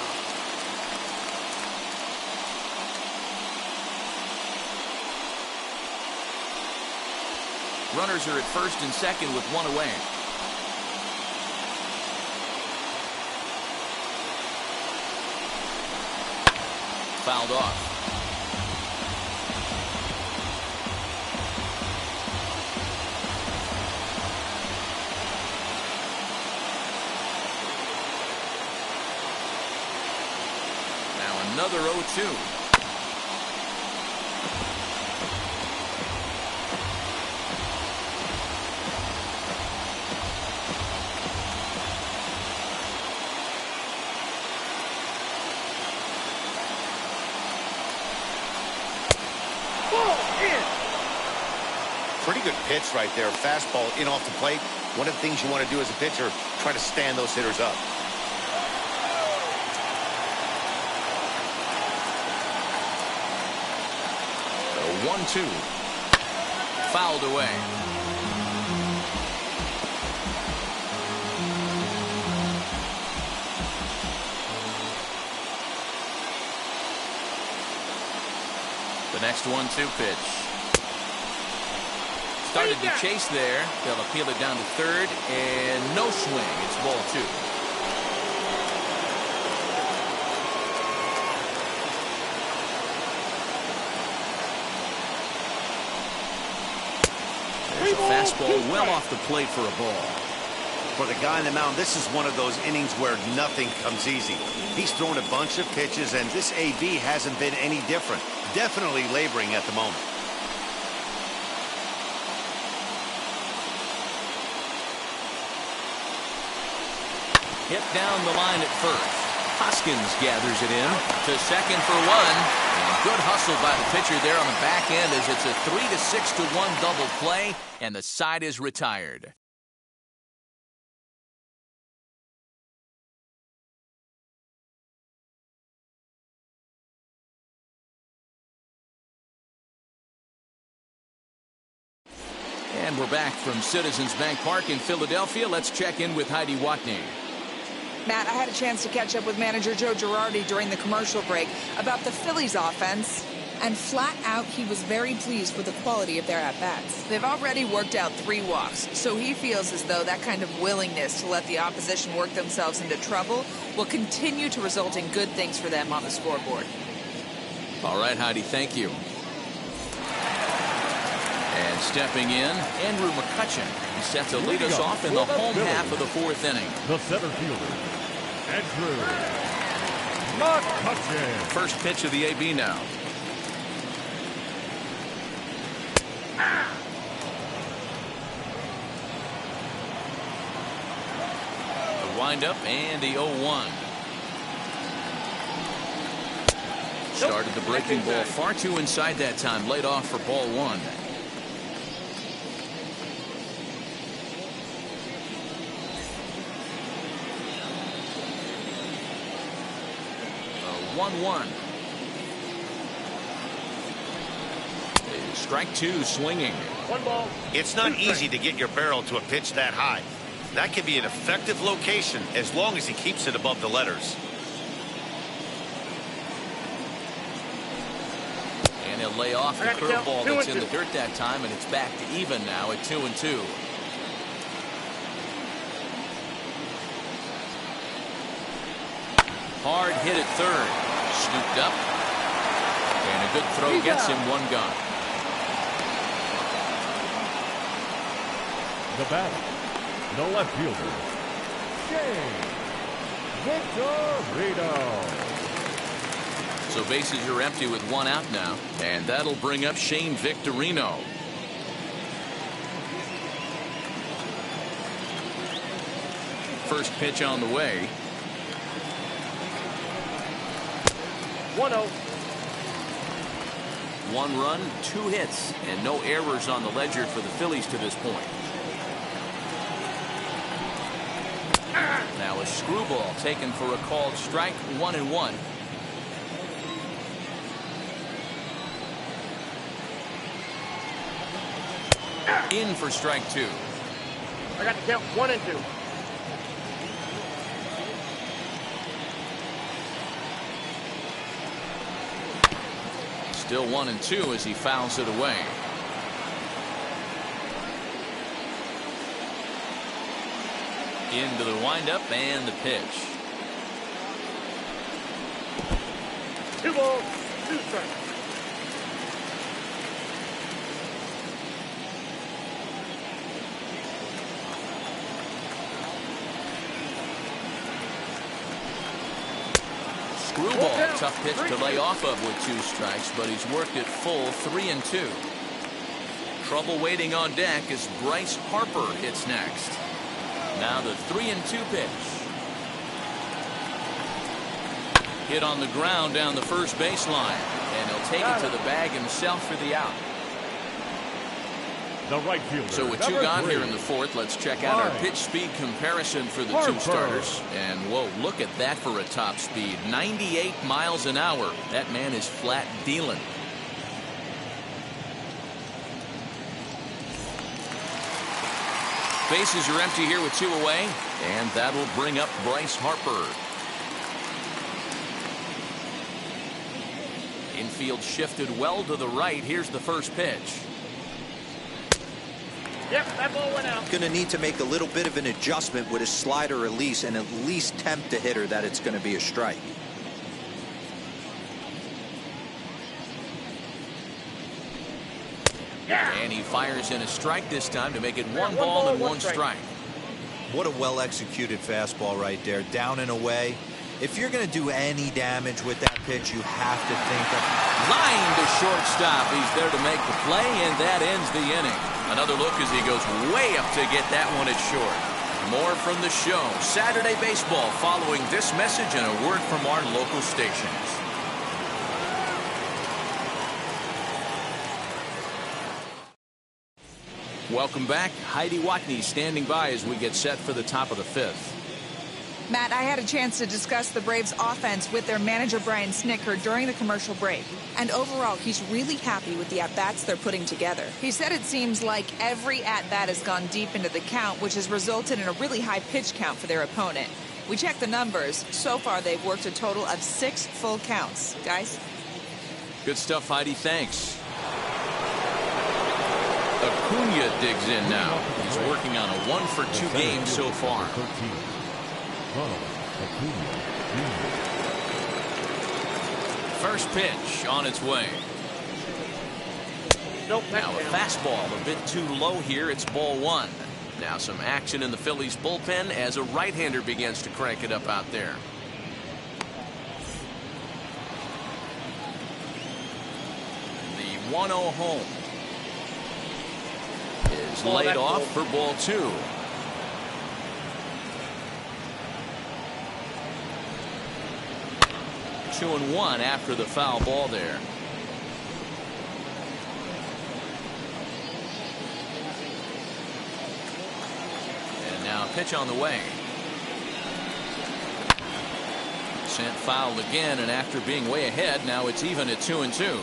Runners are at first and second with one away. Fouled off. Now another 0-2. Pretty good pitch right there. Fastball in off the plate. One of the things you want to do as a pitcher, try to stand those hitters up. The 1-2. Fouled away. The next 1-2 pitch. Started to chase there. They'll appeal it down to third, and no swing. It's ball 2. There's a fastball well off the plate for a ball. For the guy on the mound, this is one of those innings where nothing comes easy. He's thrown a bunch of pitches, and this AB hasn't been any different. Definitely laboring at the moment. Hit down the line at first. Hoskins gathers it in to second for one. And good hustle by the pitcher there on the back end as it's a 3-6-1 double play, and the side is retired. And we're back from Citizens Bank Park in Philadelphia. Let's check in with Heidi Watney. Matt, I had a chance to catch up with manager Joe Girardi during the commercial break about the Phillies offense, and flat out he was very pleased with the quality of their at-bats. They've already worked out 3 walks, so he feels as though that kind of willingness to let the opposition work themselves into trouble will continue to result in good things for them on the scoreboard. All right, Heidi, thank you. And stepping in, Andrew McCutchen. He set to lead us off in the home half of the 4th inning. The center fielder, Andrew McCutchen. First pitch of the AB now. The windup and the 0-1. Started the breaking ball far too inside that time. Laid off for ball 1. 1-1. Strike 2 swinging. 1 ball. It's not easy to get your barrel to a pitch that high. That can be an effective location as long as he keeps it above the letters. And he'll lay off the curveball that's in the dirt that time, and it's back to even now at 2-2. Hard hit at third. Scooped up. And a good throw gets him one gone. The batter, the left fielder, Shane Victorino. So bases are empty with one out now, and that'll bring up Shane Victorino. First pitch on the way. 1-0. 1 run, 2 hits, and no errors on the ledger for the Phillies to this point. Now a screwball taken for a called strike, 1-1. In for strike 2. I got to count 1 and 2. Still 1 and 2 as he fouls it away. Into the windup and the pitch. 2 balls, 2 strikes. Screwball, tough pitch to lay off of with 2 strikes, but he's worked it full 3 and 2. Trouble waiting on deck as Bryce Harper hits next. Now the 3 and 2 pitch. Hit on the ground down the first baseline, and he'll take it to the bag himself for the out. The right fielder. So with 2 gone here in the 4th, let's check out our pitch speed comparison for the 2 starters. And whoa, look at that for a top speed. 98 miles an hour. That man is flat dealing. Bases are empty here with 2 away, and that'll bring up Bryce Harper. Infield shifted well to the right. Here's the first pitch. Yep, that ball went out. Going to need to make a little bit of an adjustment with his slider release and at least tempt the hitter that it's going to be a strike. Yeah. And he fires in a strike this time to make it 1 ball and 1 strike. What a well executed fastball right there, down and away. If you're going to do any damage with that pitch, you have to think of Line to shortstop. He's there to make the play, and that ends the inning. Another look as he goes way up to get that one at short. More from the show. Saturday baseball following this message and a word from our local stations. Welcome back. Heidi Watney standing by as we get set for the top of the 5th. Matt, I had a chance to discuss the Braves offense with their manager Brian Snitker during the commercial break. And overall, he's really happy with the at-bats they're putting together. He said it seems like every at-bat has gone deep into the count, which has resulted in a really high pitch count for their opponent. We checked the numbers. So far, they've worked a total of 6 full counts. Guys? Good stuff, Heidi. Thanks. Acuna digs in now. He's working on a 1-for-2 game so far. First pitch on its way. Now a fastball a bit too low here. It's ball 1. Now some action in the Phillies bullpen as a right-hander begins to crank it up out there. The 1-0 home is laid off for ball 2. 2-1 after the foul ball there. And now a pitch on the way. Sent foul again, and after being way ahead, now it's even at 2-2.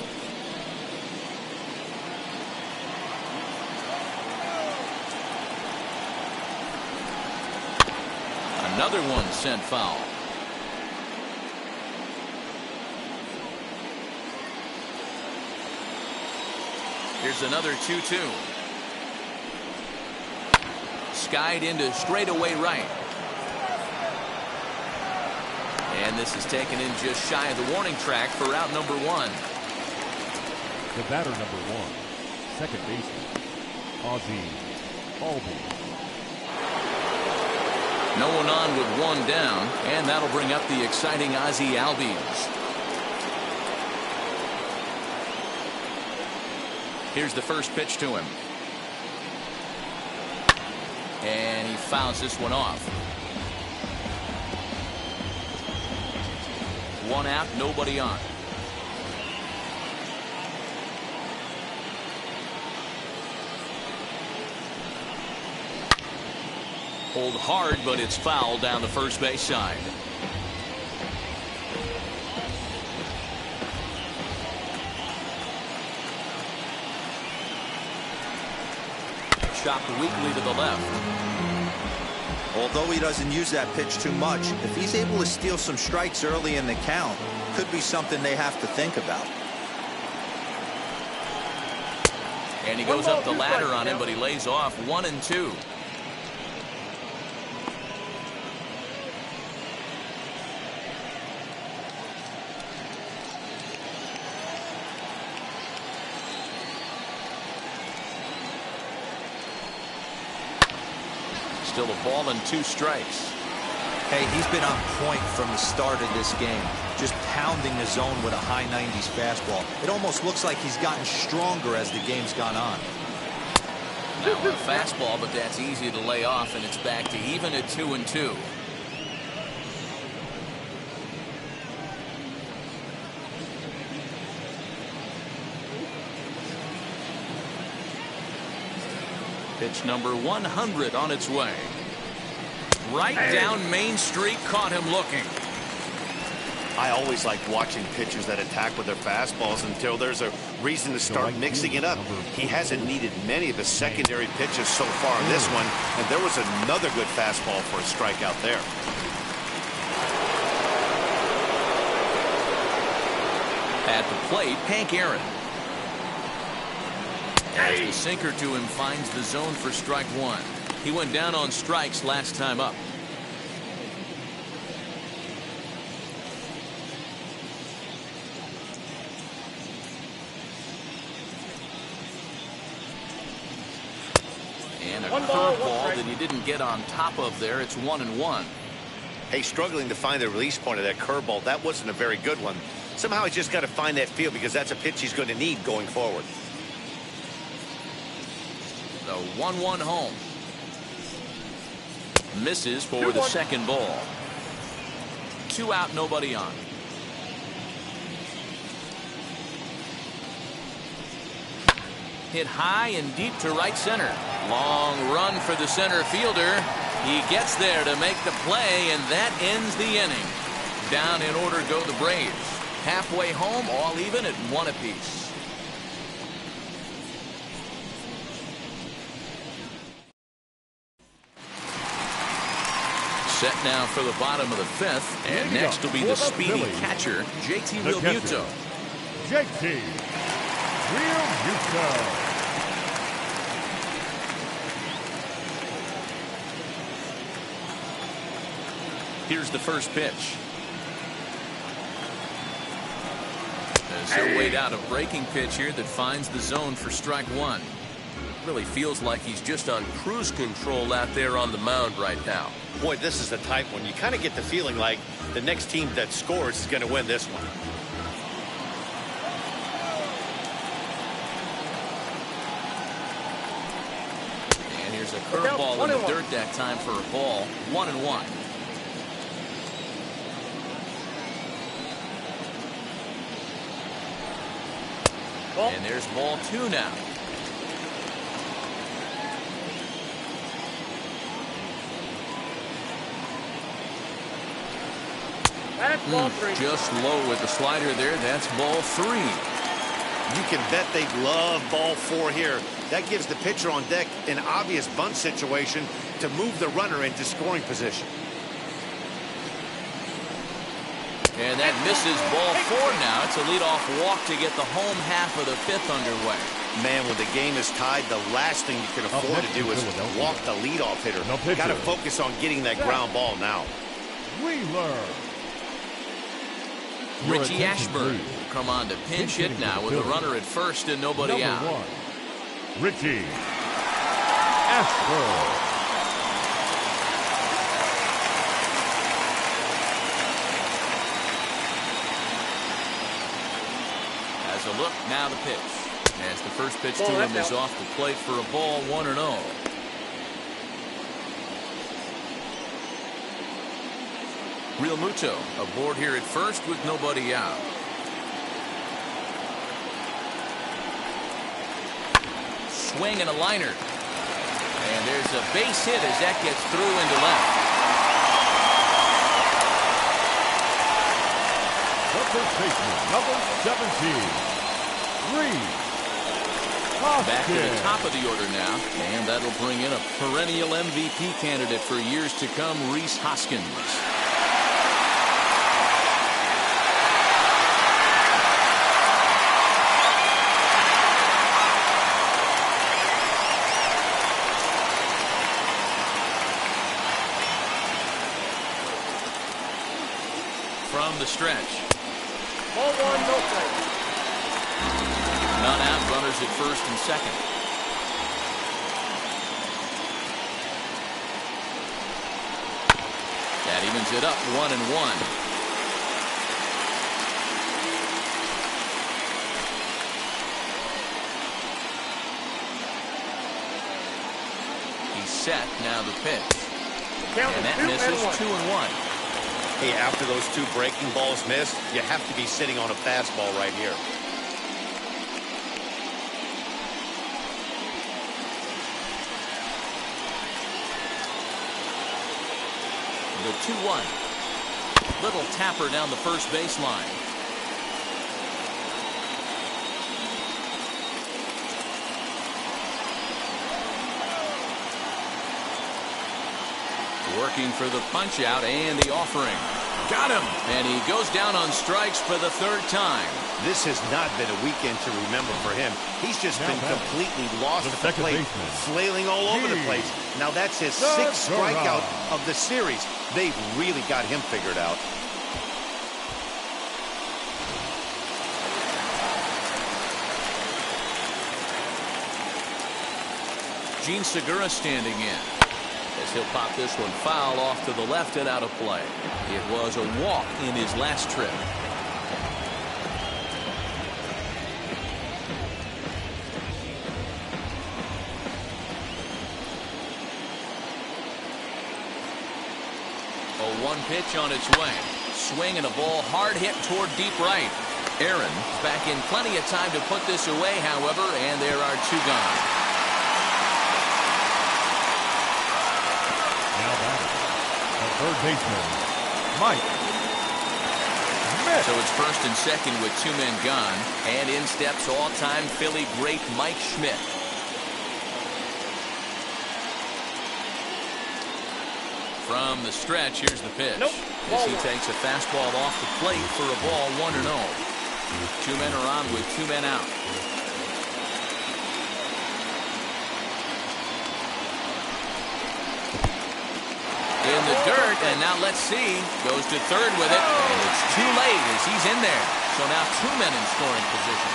Another one sent foul. Here's another 2-2. Skied into straightaway right. And this is taken in just shy of the warning track for out number 1. The batter, number 1, second baseman, Ozzie Albies. No one on with one down, and that'll bring up the exciting Ozzie Albies. Here's the first pitch to him. And he fouls this one off. One out, nobody on. Hold hard, but it's foul down the first base side. Chopped weakly to the left. Although he doesn't use that pitch too much, if he's able to steal some strikes early in the count, could be something they have to think about. And he goes up the ladder on him, but he lays off 1-2. Still a ball and 2 strikes. Hey, he's been on point from the start of this game, just pounding the zone with a high 90s fastball. It almost looks like he's gotten stronger as the game's gone on. Now a fastball, but that's easy to lay off, and it's back to even at 2-2. Pitch number 100 on its way. Right down Main Street, caught him looking. I always like watching pitchers that attack with their fastballs until there's a reason to start mixing it up. He hasn't needed many of the secondary pitches so far in this one, and there was another good fastball for a strikeout there. At the plate, Hank Aaron. As the sinker to him finds the zone for strike 1. He went down on strikes last time up. And a curveball that he didn't get on top of there. It's 1-1. Hey, struggling to find the release point of that curveball. That wasn't a very good one. Somehow he's just got to find that feel, because that's a pitch he's going to need going forward. The 1-1 home. Misses for the second ball. 2 out, nobody on. Hit high and deep to right center. Long run for the center fielder. He gets there to make the play, and that ends the inning. Down in order go the Braves. Halfway home, all even at 1 apiece. Set now for the bottom of the 5th, and next will be the speedy catcher, JT Realmuto. JT Realmuto. Here's the first pitch. As he'll wait out a breaking pitch here that finds the zone for strike 1. Really feels like he's just on cruise control out there on the mound right now. Boy, this is a tight one. You kind of get the feeling like the next team that scores is going to win this one. And here's a curveball in the dirt that time for a ball. 1-1. And there's ball 2 now. Just low with the slider there. That's ball 3. You can bet they love ball 4 here. That gives the pitcher on deck an obvious bunt situation to move the runner into scoring position. And that misses ball 4 now. It's a leadoff walk to get the home half of the 5th underway. Man, when the game is tied, the last thing you can afford to do is walk the leadoff hitter. Got to focus on getting that ground ball now. Wheeler. Your Richie attention, Ashburn please. come on to pinch hit Hitting now for with the a Phillies. runner at first and nobody Number out. 1, Richie Ashburn. As a look, now the pitch. As the first pitch to Ball, him that's is out. off the plate for a ball, 1-0. Real Muto aboard here at first with nobody out. Swing and a liner. And there's a base hit as that gets through into left. The first baseman, number 17, Reese Back to the Hoskins. top of the order now. And that'll bring in a perennial MVP candidate for years to come, Rhys Hoskins. From the stretch. Ball 1, no strikes. None out, runners at first and second. That evens it up 1-1. He's set, now the pitch. Count And that is misses 2-1. 2-1. Hey, after those two breaking balls missed, you have to be sitting on a fastball right here. The 2-1. Little tapper down the first baseline. Working for the punch out and the offering. Got him. And he goes down on strikes for the third time. This has not been a weekend to remember for him. He's just Now been back. completely lost The at the second plate, baseman. flailing all over the Gee. place. Now that's his That's sixth a strikeout run. of the series. They've really got him figured out. Gene Segura standing in. As he'll pop this one foul off to the left and out of play. It was a walk in his last trip. A one pitch on its way. Swing and a ball hard hit toward deep right. Aaron back in plenty of time to put this away, however, and there are two gone. Now batting, the third baseman, Mike Schmidt. So it's first and second with two men gone, and in steps all-time Philly great Mike Schmidt. From the stretch, here's the pitch. Nope. As he Ball one. takes a fastball off the plate for a ball, 1-0. Two men are on with two men out. In the dirt, and now let's see. Goes to third with it, and it's too late as he's in there. So now two men in scoring position.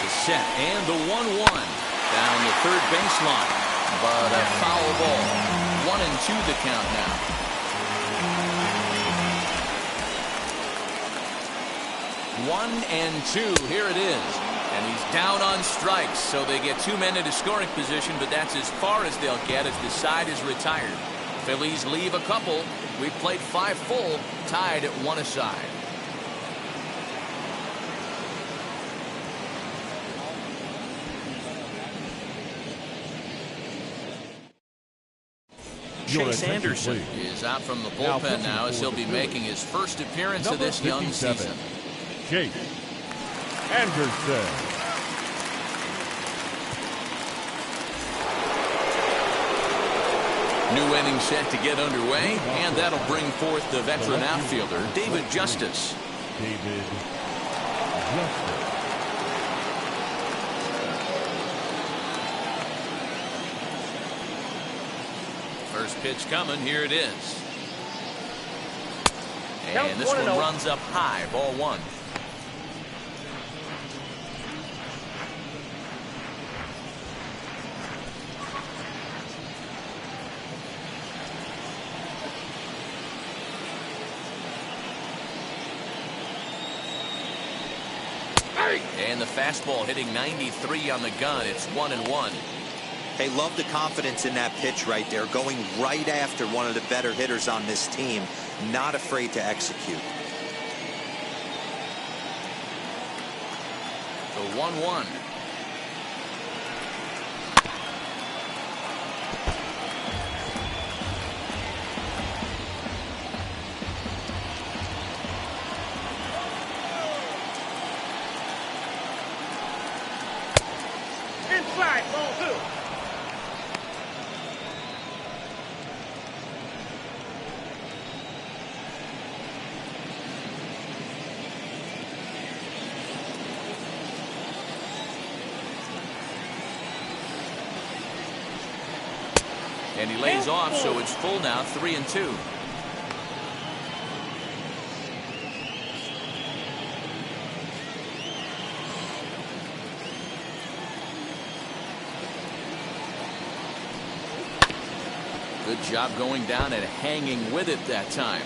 The set and the 1-1 down the third baseline, but a foul ball. 1-2 the count now. 1-2. Here it is. And he's down on strikes, so they get two men into scoring position, but that's as far as they'll get as the side is retired. Phillies leave a couple. We've played 5 full, tied at 1 aside. Your Chase attention, Anderson please. is out from the Now bullpen pitching now as for he'll the be Phillies. making his first appearance of Number this young 57, season. Chase Anderson. New inning set to get underway, and that'll bring forth the veteran outfielder, David Justice. David Justice. First pitch coming. Here it is. Count And this one 1-0. runs up high. Ball one. And the fastball hitting 93 on the gun. It's 1-1. Hey, love the confidence in that pitch right there. Going right after one of the better hitters on this team. Not afraid to execute. The 1-1. Inside, ball 2. And he lays off, so it's full now, 3-2. Good job going down and hanging with it that time.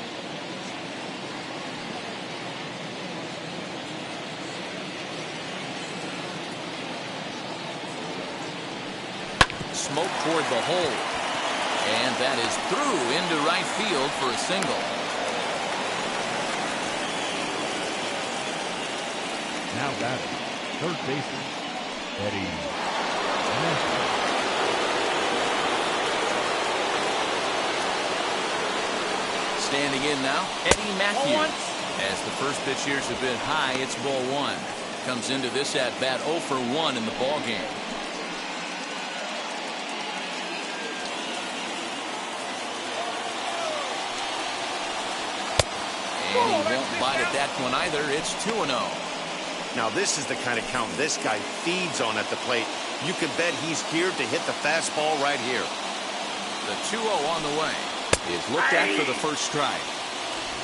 Smoke toward the hole. And that is through into right field for a single. Now batting, third baseman, Eddie. Standing in now, Eddie Matthews. As the first pitch here's a bit high, it's ball one. Comes into this at bat 0 for 1 in the ball game. And he won't bite at that one either. It's 2-0. Now this is the kind of count this guy feeds on at the plate. You can bet he's geared to hit the fastball right here. The 2-0 on the way. Is looked at for the first strike.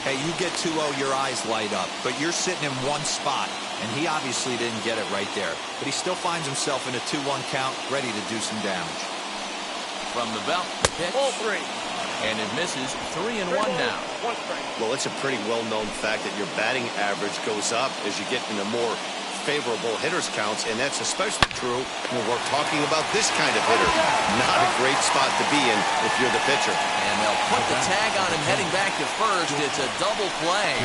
Hey, you get 2-0, your eyes light up, but you're sitting in one spot, and he obviously didn't get it right there. But he still finds himself in a 2-1 count, ready to do some damage. From the belt, the pitch. Ball 3. And it misses. 3-1 now. 1 strike. Well, it's a pretty well-known fact that your batting average goes up as you get into more favorable hitters counts, and that's especially true when we're talking about this kind of hitter. Not a great spot to be in if you're the pitcher. And they'll put the tag on him heading back to first. It's a double play.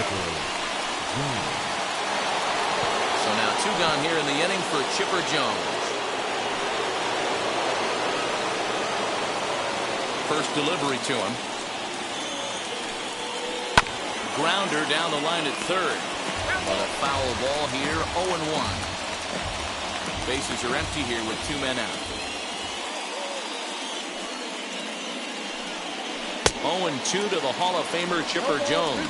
So now 2 gone here in the inning for Chipper Jones. First delivery to him. Grounder down the line at third. But a foul ball here, 0-1. Bases are empty here with 2 men out. 0-2 to the Hall of Famer Chipper Jones.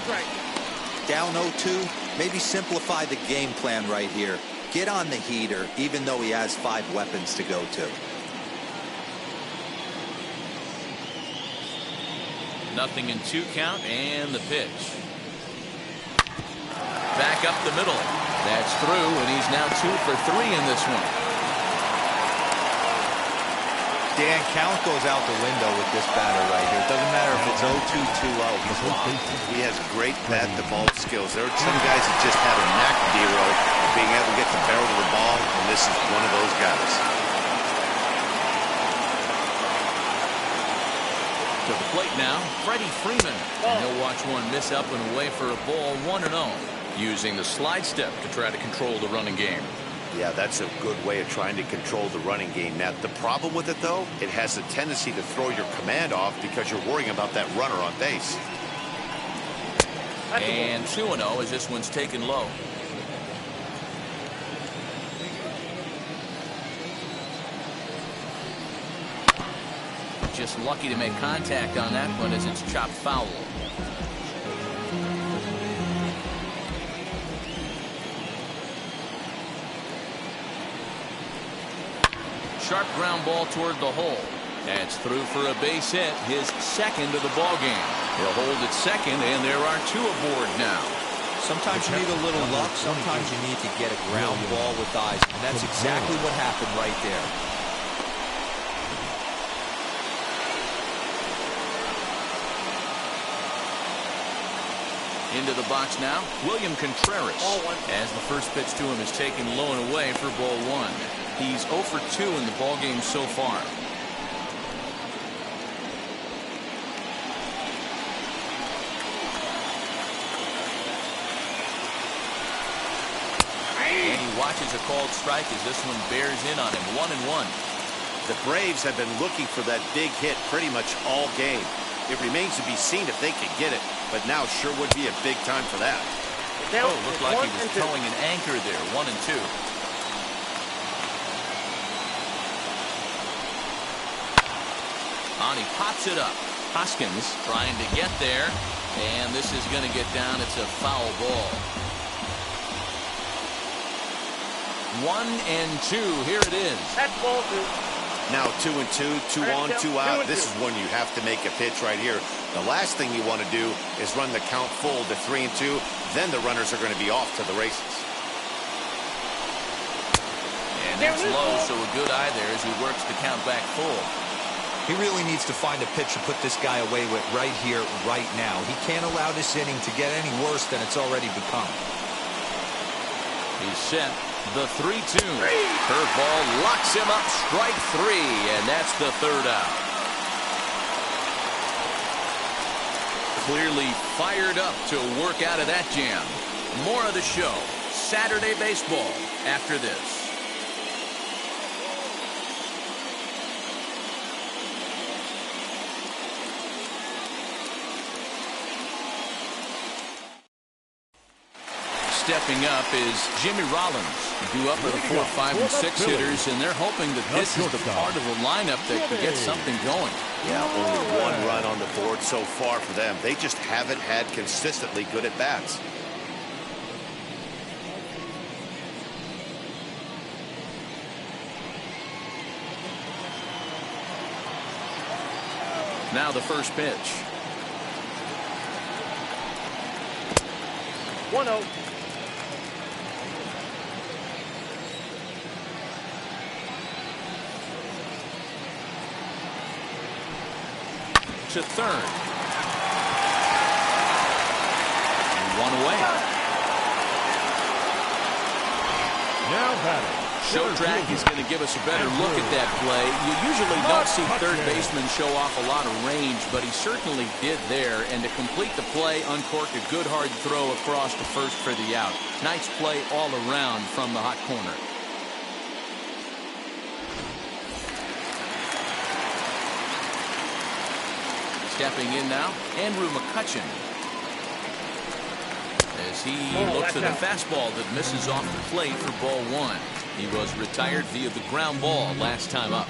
Down 0-2, maybe simplify the game plan right here. Get on the heater, even though he has 5 weapons to go to. Nothing in 2 count, and the pitch. Back up the middle. That's through, and he's now 2 for 3 in this one. Dan, count goes out the window with this batter right here. It doesn't matter if it's 0-2, 2-0. He's locked. He has great bat-to-ball skills. There are some guys that just have a knack, Dero, of being able to get the barrel of the ball, and this is one of those guys. To the plate now, Freddie Freeman. And he'll watch one miss up and away for a ball, 1-0. Using the slide step to try to control the running game. Yeah, that's a good way of trying to control the running game. Now, the problem with it, though, it has a tendency to throw your command off because you're worrying about that runner on base. And 2-0 as this one's taken low. Just lucky to make contact on that one as it's chopped foul. Sharp ground ball toward the hole. That's through for a base hit, his second of the ball game. He'll hold at second, and there are two aboard now. Sometimes you need a little luck. Sometimes you need to get a ground ball with eyes, and that's exactly what happened right there. Into the box now, William Contreras, as the first pitch to him is taken low and away for ball one. He's 0 for 2 in the ball game so far. And he watches a called strike as this one bears in on him. 1-1. The Braves have been looking for that big hit pretty much all game. It remains to be seen if they can get it, but now sure would be a big time for that. Oh, looked like he was towing an anchor there. 1-2. On, he pops it up. Hoskins trying to get there, and this is going to get down. It's a foul ball. 1-2. Here it is. That's ball two. Now 2-2, 2 on, 2 out. This is when you have to make a pitch right here. The last thing you want to do is run the count full to 3-2. Then the runners are going to be off to the races. And that's low, so a good eye there as he works the count back full. He really needs to find a pitch to put this guy away with right here, right now. He can't allow this inning to get any worse than it's already become. He's set. The 3-2. Curveball locks him up. Strike 3, and that's the third out. Clearly fired up to work out of that jam. More of the show. Saturday baseball after this. Stepping up is Jimmy Rollins. Due up are the 4, 5, and 6 hitters, and they're hoping that this is the part of the lineup that could get something going. Yeah, only one run on the board so far for them. They just haven't had consistently good at bats. Now the first pitch. 1-0. To third. One away. Now batting. Show track is going to give us a better look at that play. You usually don't see third basemen show off a lot of range, but he certainly did there. And to complete the play, uncorked a good hard throw across to first for the out. Nice play all around from the hot corner. Stepping in now, Andrew McCutchen. As he looks at a fastball that misses off the plate for ball one. He was retired via the ground ball last time up.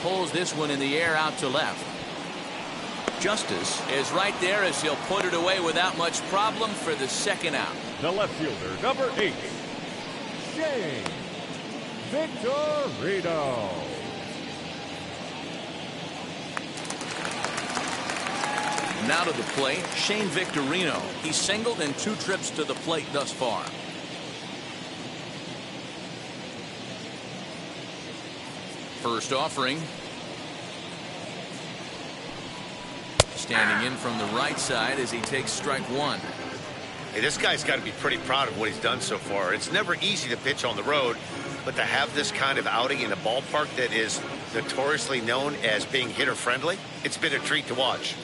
Pulls this one in the air out to left. Justice is right there as he'll put it away without much problem for the second out. The left fielder, number 8, Shane Victorino. Now to the plate, Shane Victorino. He's singled in 2 trips to the plate thus far. First offering. Standing in from the right side as he takes strike 1. Hey, this guy's got to be pretty proud of what he's done so far. It's never easy to pitch on the road, but to have this kind of outing in a ballpark that is notoriously known as being hitter friendly, it's been a treat to watch.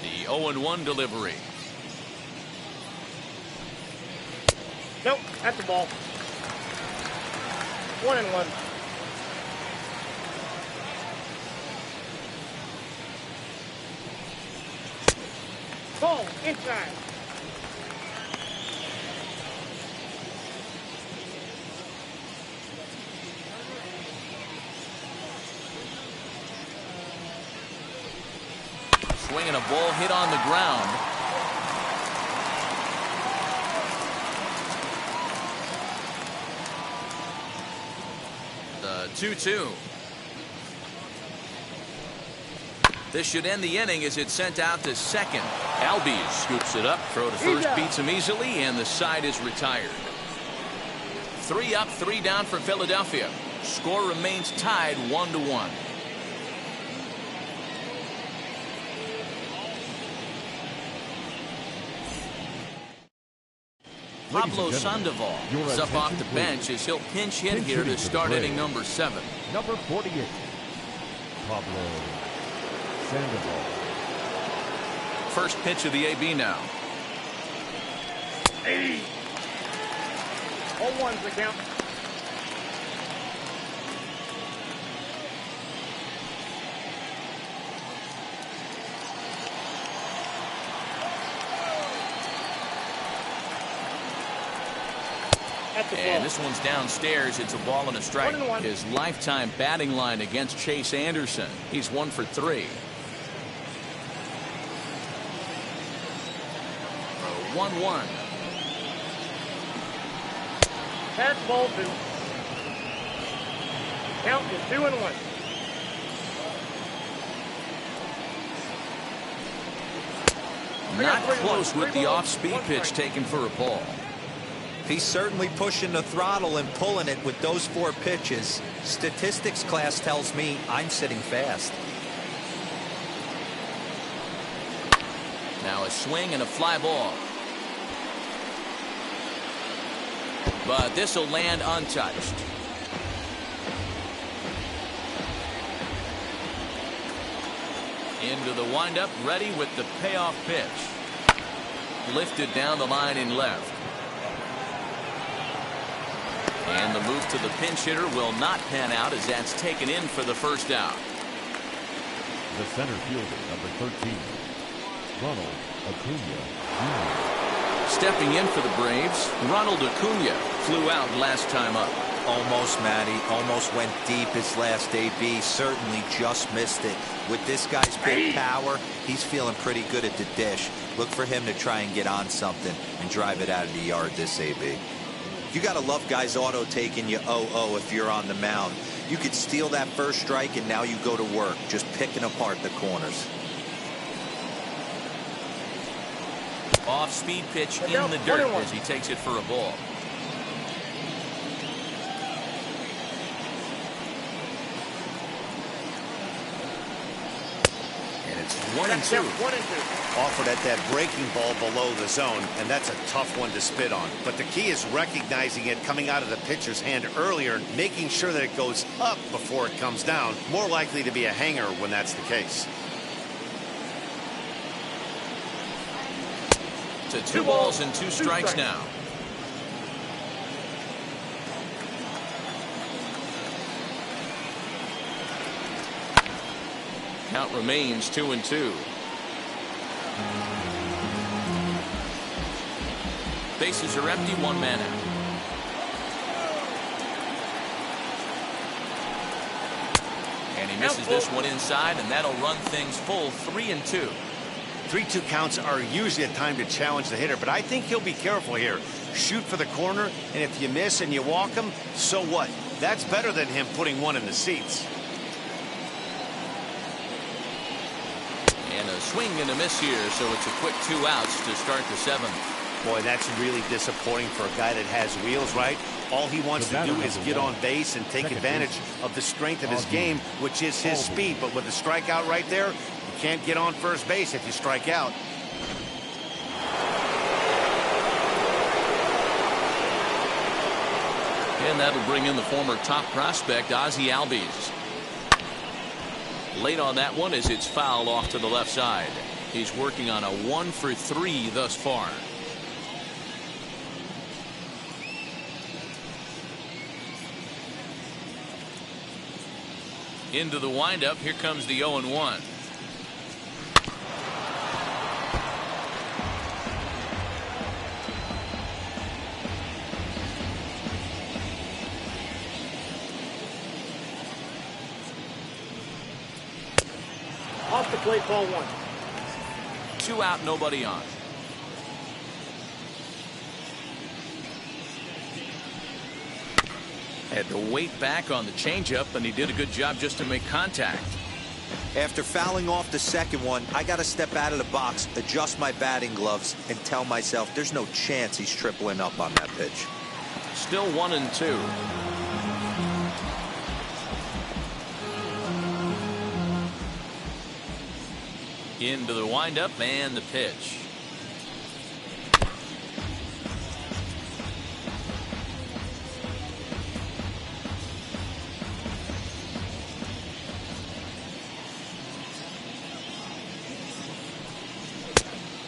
The 0-1 delivery. Nope, that's the ball. 1-1. Ball inside. swing and a ball hit on the ground. The 2-2. This should end the inning as it's sent out to second. Albies scoops it up. Throw to first beats him easily, and the side is retired. 3 up, 3 down for Philadelphia. Score remains tied 1-1. Pablo Sandoval is up off the bench as he'll pinch hit here to start inning number 7. Number 48, Pablo Sandoval. First pitch of the AB now. 0-1's the count. And this one's downstairs. It's a ball and a strike. 1-1. His lifetime batting line against Chase Anderson. He's 1 for 3. 1-1. Pass ball 2. Count is 2-1. Not close with the off-speed pitch taken for a ball. He's certainly pushing the throttle and pulling it with those 4 pitches. Statistics class tells me I'm sitting fast. Now a swing and a fly ball. But this will land untouched. Into the windup, ready with the payoff pitch. Lifted down the line in left. And the move to the pinch hitter will not pan out as that's taken in for the first out. The center fielder, number 13, Ronald Acuna Jr. Stepping in for the Braves, Ronald Acuna flew out last time up. Almost, Matty. Almost went deep his last AB. Certainly just missed it. With this guy's big power, he's feeling pretty good at the dish. Look for him to try and get on something and drive it out of the yard this AB. You got to love guys auto taking you 0-0 if you're on the mound. You could steal that first strike and now you go to work just picking apart the corners. Off-speed pitch in the dirt as he takes it for a ball. And it's 1-2. Offered at that breaking ball below the zone, and that's a tough one to spit on. But the key is recognizing it coming out of the pitcher's hand earlier, making sure that it goes up before it comes down. More likely to be a hanger when that's the case. To 2 balls and 2 strikes now. Count remains 2-2. Bases are empty, 1 man out. And he misses this one inside, and that'll run things full 3-2. 3-2 counts are usually a time to challenge the hitter, but I think he'll be careful here. Shoot for the corner, and if you miss and you walk him, so what? That's better than him putting one in the seats. And a swing and a miss here, so it's a quick 2 outs to start the 7th. Boy, that's really disappointing for a guy that has wheels, right? All he wants to do is get on base and take advantage of the strength of his game, which is his speed. But with the strikeout right there, you can't get on first base if you strike out. And that'll bring in the former top prospect, Ozzie Albies. Late on that one as it's fouled off to the left side. He's working on a 1 for 3 thus far. Into the windup. Here comes the 0-1. Off the plate, ball 1. 2 out, nobody on. Had to wait back on the changeup, and he did a good job just to make contact. After fouling off the second one, I got to step out of the box, adjust my batting gloves, and tell myself there's no chance he's tripling up on that pitch. Still 1-2. Into the windup and the pitch.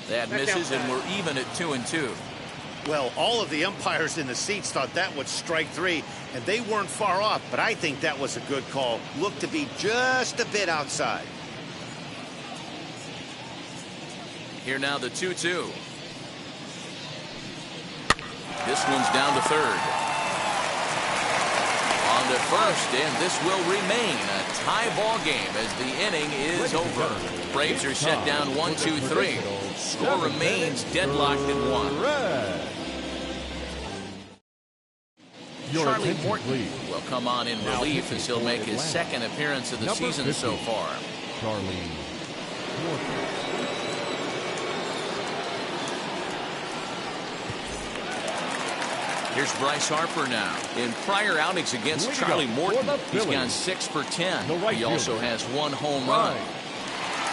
That misses, and we're even at 2-2. Well, all of the umpires in the seats thought that was strike 3, and they weren't far off, but I think that was a good call. Looked to be just a bit outside. Here now the 2-2. This one's down to third. On to first, and this will remain a tie ball game as the inning is over. Braves are set down 1-2-3. Score remains deadlocked at 1. Charlie Morton will come on in relief as he'll make his second appearance of the season so far. Charlie Morton. Here's Bryce Harper now. In prior outings against Charlie Morton, he's gone 6 for 10. He also has 1 home run.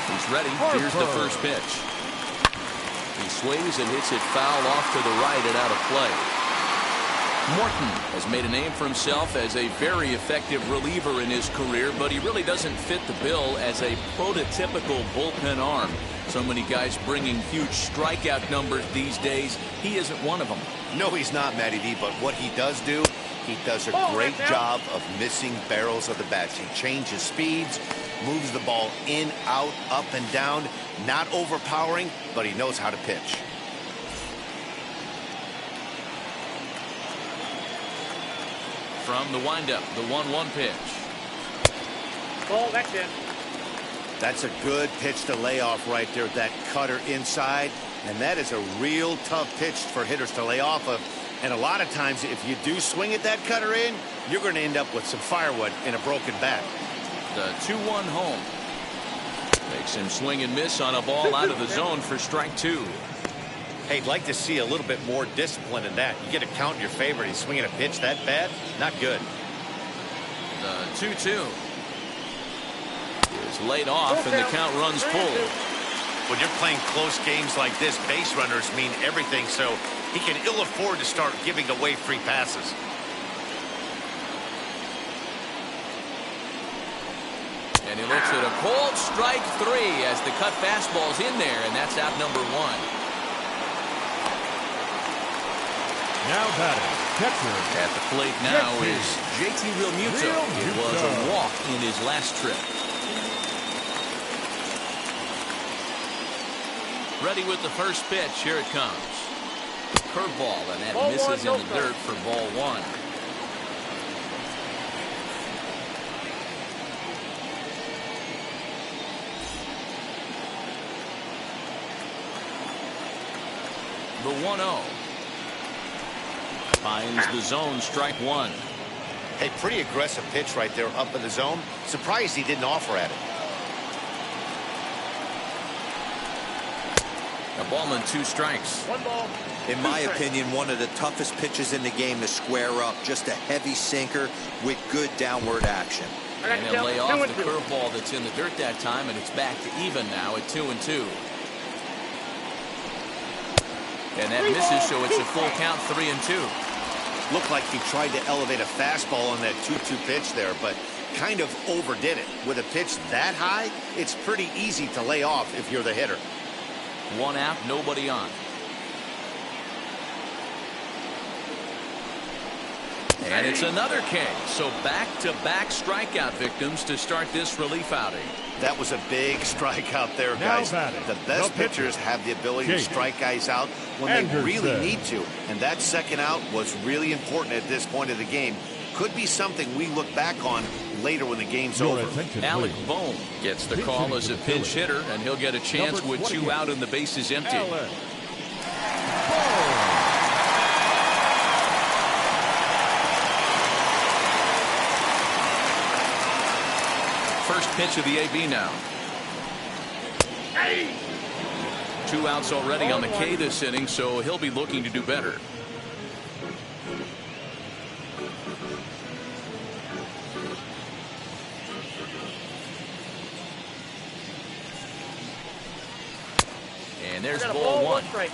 He's ready. Here's the first pitch. He swings and hits it foul off to the right and out of play. Morton has made a name for himself as a very effective reliever in his career, but he really doesn't fit the bill as a prototypical bullpen arm. So many guys bringing huge strikeout numbers these days. He isn't one of them. No, he's not, Matty D, but what he does do, he does a great job of missing barrels of the bats. He changes speeds, moves the ball in, out, up, and down. Not overpowering, but he knows how to pitch. From the windup, the 1-1 pitch. Ball, that's it. That's a good pitch to lay off right there, that cutter inside. And that is a real tough pitch for hitters to lay off of. And a lot of times, if you do swing at that cutter in, you're going to end up with some firewood in a broken bat. The 2-1 home. Makes him swing and miss on a ball out of the zone for strike 2. Hey, I'd like to see a little bit more discipline in that. You get a count in your favor, he's swinging a pitch that bad? Not good. The 2-2 is laid off, and the count runs full. When you're playing close games like this, base runners mean everything, so he can ill afford to start giving away free passes. And he looks at a cold strike 3 as the cut fastball's in there, and that's out number 1. Now batting, catcher. At the plate now is JT Realmuto. It was a walk in his last trip. Ready with the first pitch. Here it comes. Curveball, and that misses in the dirt for ball 1. The 1-0. Finds the zone, strike 1. Hey, pretty aggressive pitch right there up in the zone. Surprised he didn't offer at it. A ballman, 2 strikes. 1 ball. In my opinion, one of the toughest pitches in the game to square up. Just a heavy sinker with good downward action. And he'll lay off the curveball that's in the dirt that time, and it's back to even now at 2-2. And that misses, so it's a full count, 3-2. Looked like he tried to elevate a fastball on that 2-2 pitch there, but kind of overdid it. With a pitch that high, it's pretty easy to lay off if you're the hitter. 1 out, nobody on. And it's another K. So back-to-back strikeout victims to start this relief outing. That was a big strikeout there, guys. The best pitchers have the ability to strike guys out when they really need to. And that second out was really important at this point of the game. Could be something we look back on later when the game's Your over. attention, Alec please. Bohm gets the Pinch call hitting as for a the pinch Phillies. hitter, and he'll get a chance Number with 2 28. out and the bases empty. Alec Bohm. First pitch of the AB now. 2 outs already on the K this inning, so he'll be looking to do better. And there's ball 1. Strike.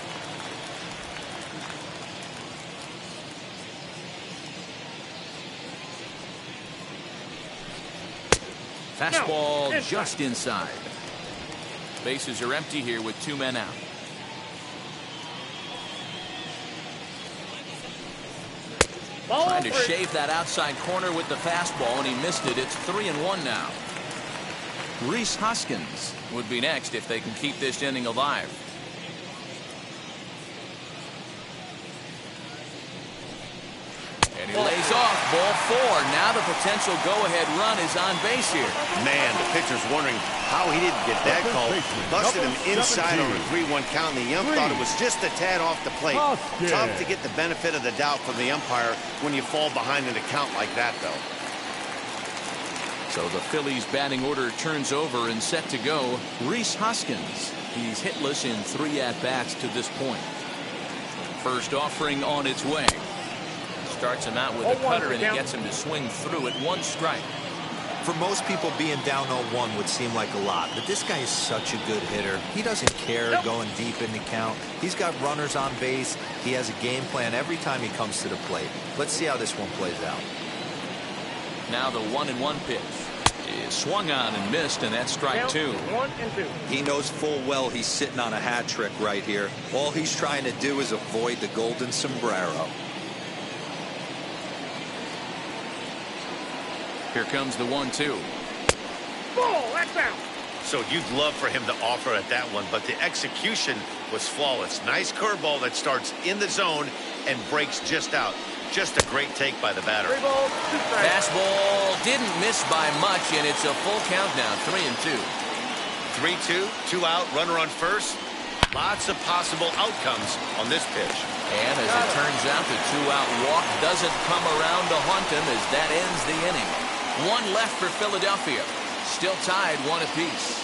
Fastball No, just inside. Bases are empty here with 2 men out. Ball Trying to over. shave that outside corner with the fastball, and he missed it. It's 3-1 now. Rhys Hoskins would be next if they can keep this inning alive. And he lays off. Ball 4. Now the potential go-ahead run is on base here. Man, the pitcher's wondering how he didn't get that First call. baseman, Busted him number inside on 17. a 3-1 count, and the ump thought it was just a tad off the plate. Hoskins. Tough to get the benefit of the doubt from the umpire when you fall behind in a count like that, though. So the Phillies batting order turns over and set to go. Rhys Hoskins. He's hitless in 3 at-bats to this point. First offering on its way. Starts him out with a 0-1 cutter, and he count. gets him to swing through it. 1 strike. For most people, being down 0-1 would seem like a lot, but this guy is such a good hitter. He doesn't care going deep in the count. He's got runners on base. He has a game plan every time he comes to the plate. Let's see how this one plays out. Now the 1-1 pitch is swung on and missed, and that's strike Count 2. 1 and 2. He knows full well he's sitting on a hat trick right here. All he's trying to do is avoid the golden sombrero. Here comes the 1-2. Ball, that's out. So you'd love for him to offer at that one, but the execution was flawless. Nice curveball that starts in the zone and breaks just out. Just a great take by the batter. 3 balls, 2 strikes. Fastball didn't miss by much, and it's a full count now. 3-2. 3-2, 2 out, runner on first. Lots of possible outcomes on this pitch. And as it turns out, the 2-out walk doesn't come around to haunt him as that ends the inning. 1 left for Philadelphia. Still tied 1 apiece.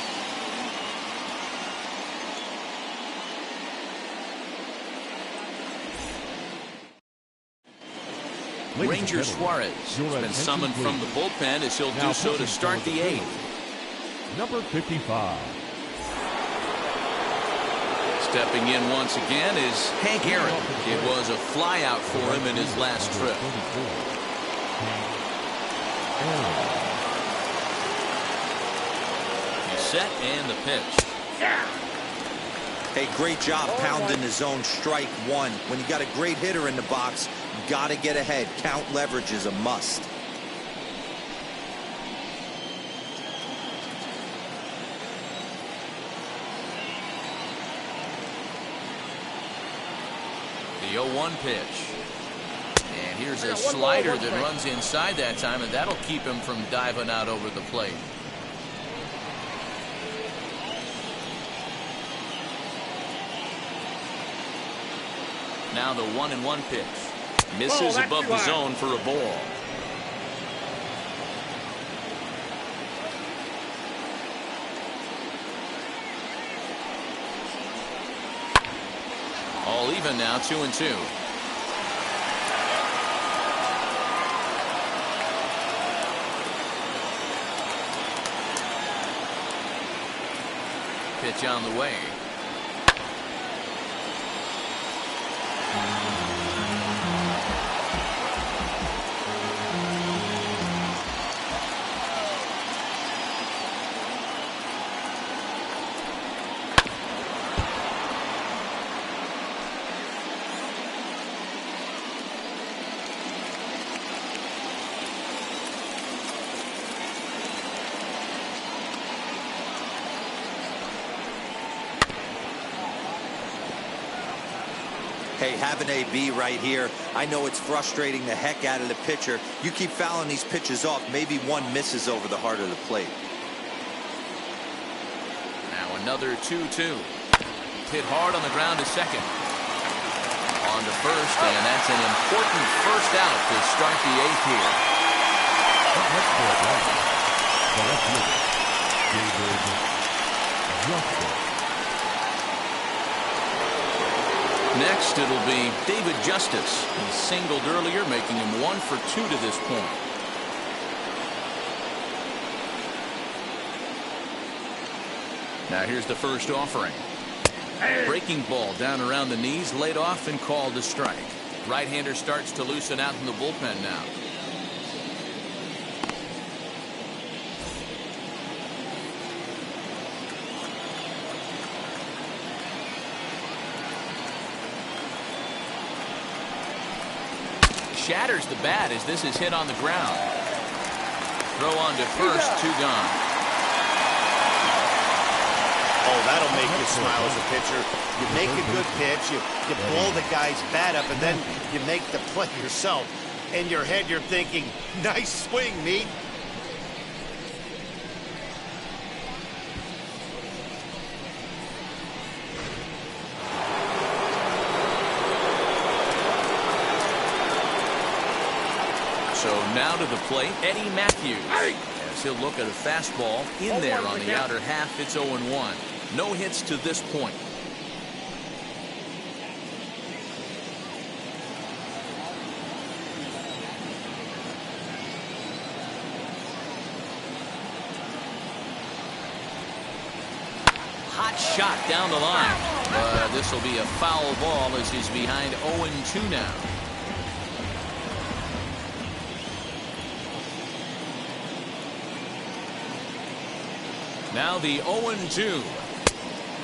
Ranger Suarez has been summoned from the bullpen as he'll do so to start the 8th. Number 55. Stepping in once again is Hank Aaron. It was a flyout for him in his last trip. He's set and the pitch. Hey, great job pounding the zone strike 1. When you got a great hitter in the box, got to get ahead. Count leverage is a must. The 0-1 pitch. And here's a slider that runs inside that time, and that'll keep him from diving out over the plate. Now the 1-1 pitch. Misses above the zone for a ball. All even now, 2-2. Pitch on the way. Hey, have an AB right here. I know it's frustrating the heck out of the pitcher. You keep fouling these pitches off, maybe one misses over the heart of the plate. Now another 2-2. Hit hard on the ground to second. On to first, and that's an important first out to start the eighth here. Let's go right. The left fielder, David Justice. Next, it'll be David Justice. He singled earlier, making him 1 for 2 to this point. Now here's the first offering. Breaking ball down around the knees, laid off and called a strike. Right-hander starts to loosen out in the bullpen now. Shatters the bat as this is hit on the ground. Throw on to first, 2 gone. Oh, that'll make you smile as a pitcher. You make a good pitch, you blow the guy's bat up, and then you make the play yourself. In your head, you're thinking, nice swing, meat. So now to the plate, Eddie Matthews. As he'll look at a fastball in there on the outer half. It's 0-1. No hits to this point. Hot shot down the line. This will be a foul ball as he's behind 0-2 now. Now the 0-2.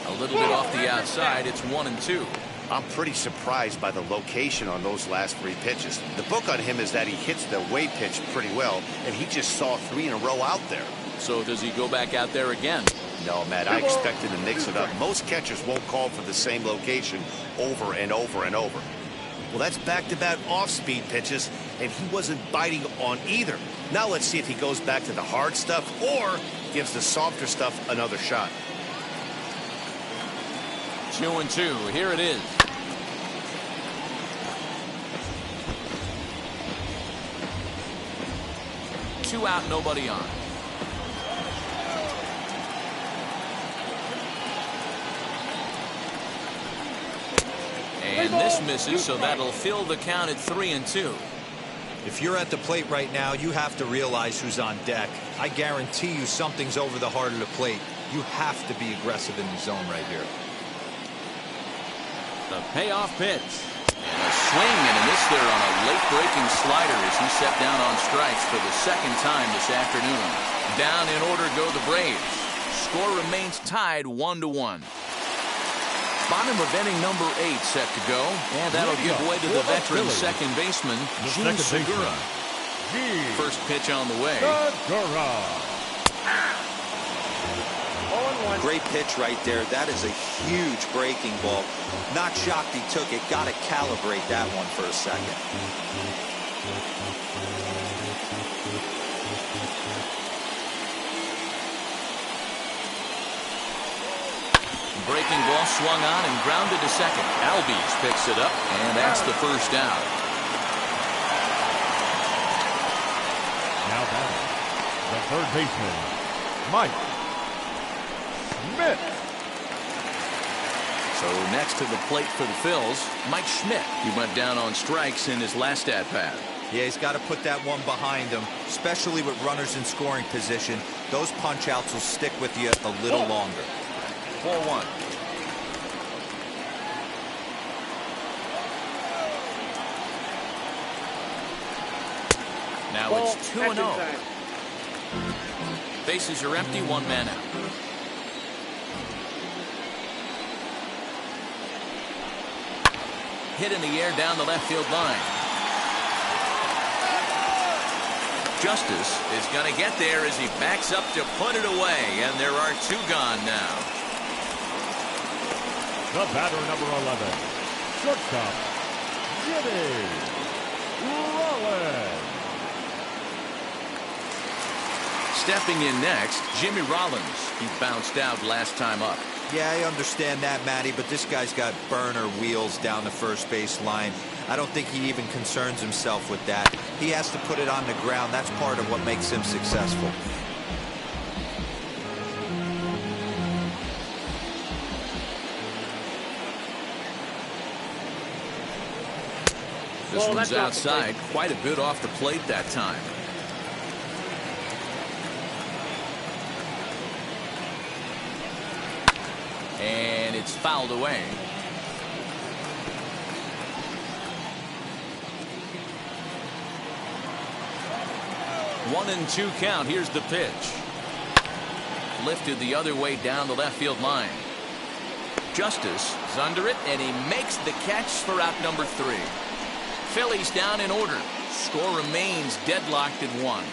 A little bit off the outside. It's 1-2. I'm pretty surprised by the location on those last 3 pitches. The book on him is that he hits the away pitch pretty well, and he just saw 3 in a row out there. So does he go back out there again? No, Matt, I expect him to mix it up. Most catchers won't call for the same location over and over and over. Well, that's back-to-back off-speed pitches, and he wasn't biting on either. Now let's see if he goes back to the hard stuff or gives the softer stuff another shot. 2-2. Here it is. Two out, nobody on. And this misses, so that'll fill the count at 3-2. If you're at the plate right now, you have to realize who's on deck. I guarantee you something's over the heart of the plate. You have to be aggressive in the zone right here. The payoff pitch. And a swing and a miss there on a late-breaking slider as he set down on strikes for the second time this afternoon. Down in order go the Braves. Score remains tied 1-1. Bottom of inning number 8 set to go, and that'll give way to the veteran second baseman, Gene Segura. First pitch on the way. Great pitch right there. That is a huge breaking ball. Not shocked he took it. Got to calibrate that one for a second. Breaking ball swung on and grounded to second. Albies picks it up, and that's the first down. Now batting, the third baseman, Mike Schmidt. So next to the plate for the Phillies, Mike Schmidt. He went down on strikes in his last at-bat. Yeah, he's got to put that one behind him, especially with runners in scoring position. Those punch-outs will stick with you a little longer. 4-1. Now it's 2-0. Bases are empty, 1 man out. Hit in the air down the left field line. Justice is going to get there as he backs up to put it away, and there are 2 gone now. The batter, number 11, Shortstop, Jimmy Rollins. Stepping in next, Jimmy Rollins. He bounced out last time up. Yeah, I understand that, Matty, but this guy's got burner wheels down the first base line. I don't think he even concerns himself with that. He has to put it on the ground. That's part of what makes him successful. This one's outside, quite a bit off the plate that time. And it's fouled away. 1-2 count. Here's the pitch. Lifted the other way down the left field line. Justice is under it, and he makes the catch for out number 3. Phillies down in order. Score remains deadlocked at 1.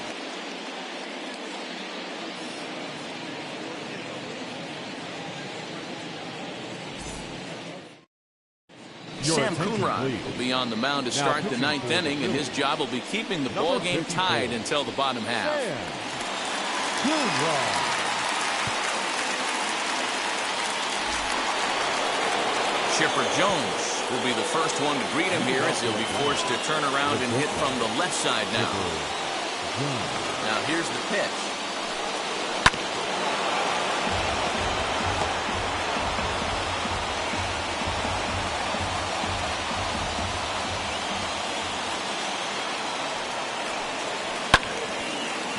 Sam Coonrod will be on the mound to start the 9th inning, and his job will be keeping the ball game tied until the bottom half. Chipper Jones will be the first one to greet him here, as he'll be forced to turn around and hit from the left side now. Now here's the pitch.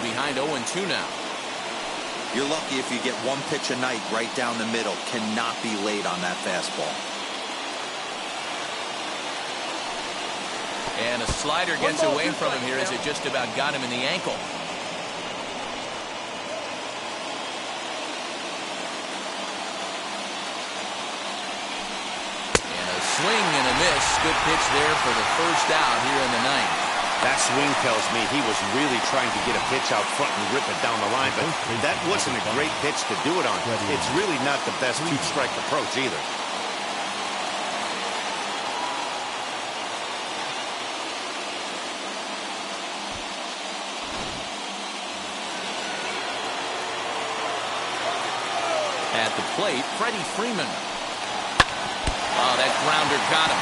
Behind 0-2 now. You're lucky if you get one pitch a night right down the middle. Cannot be late on that fastball. And a slider gets away from him here as it just about got him in the ankle. And a swing and a miss. Good pitch there for the first out here in the 9th. That swing tells me he was really trying to get a pitch out front and rip it down the line, but that wasn't a great pitch to do it on. It's really not the best two-strike approach either. At the plate, Freddie Freeman. Oh, that grounder got him.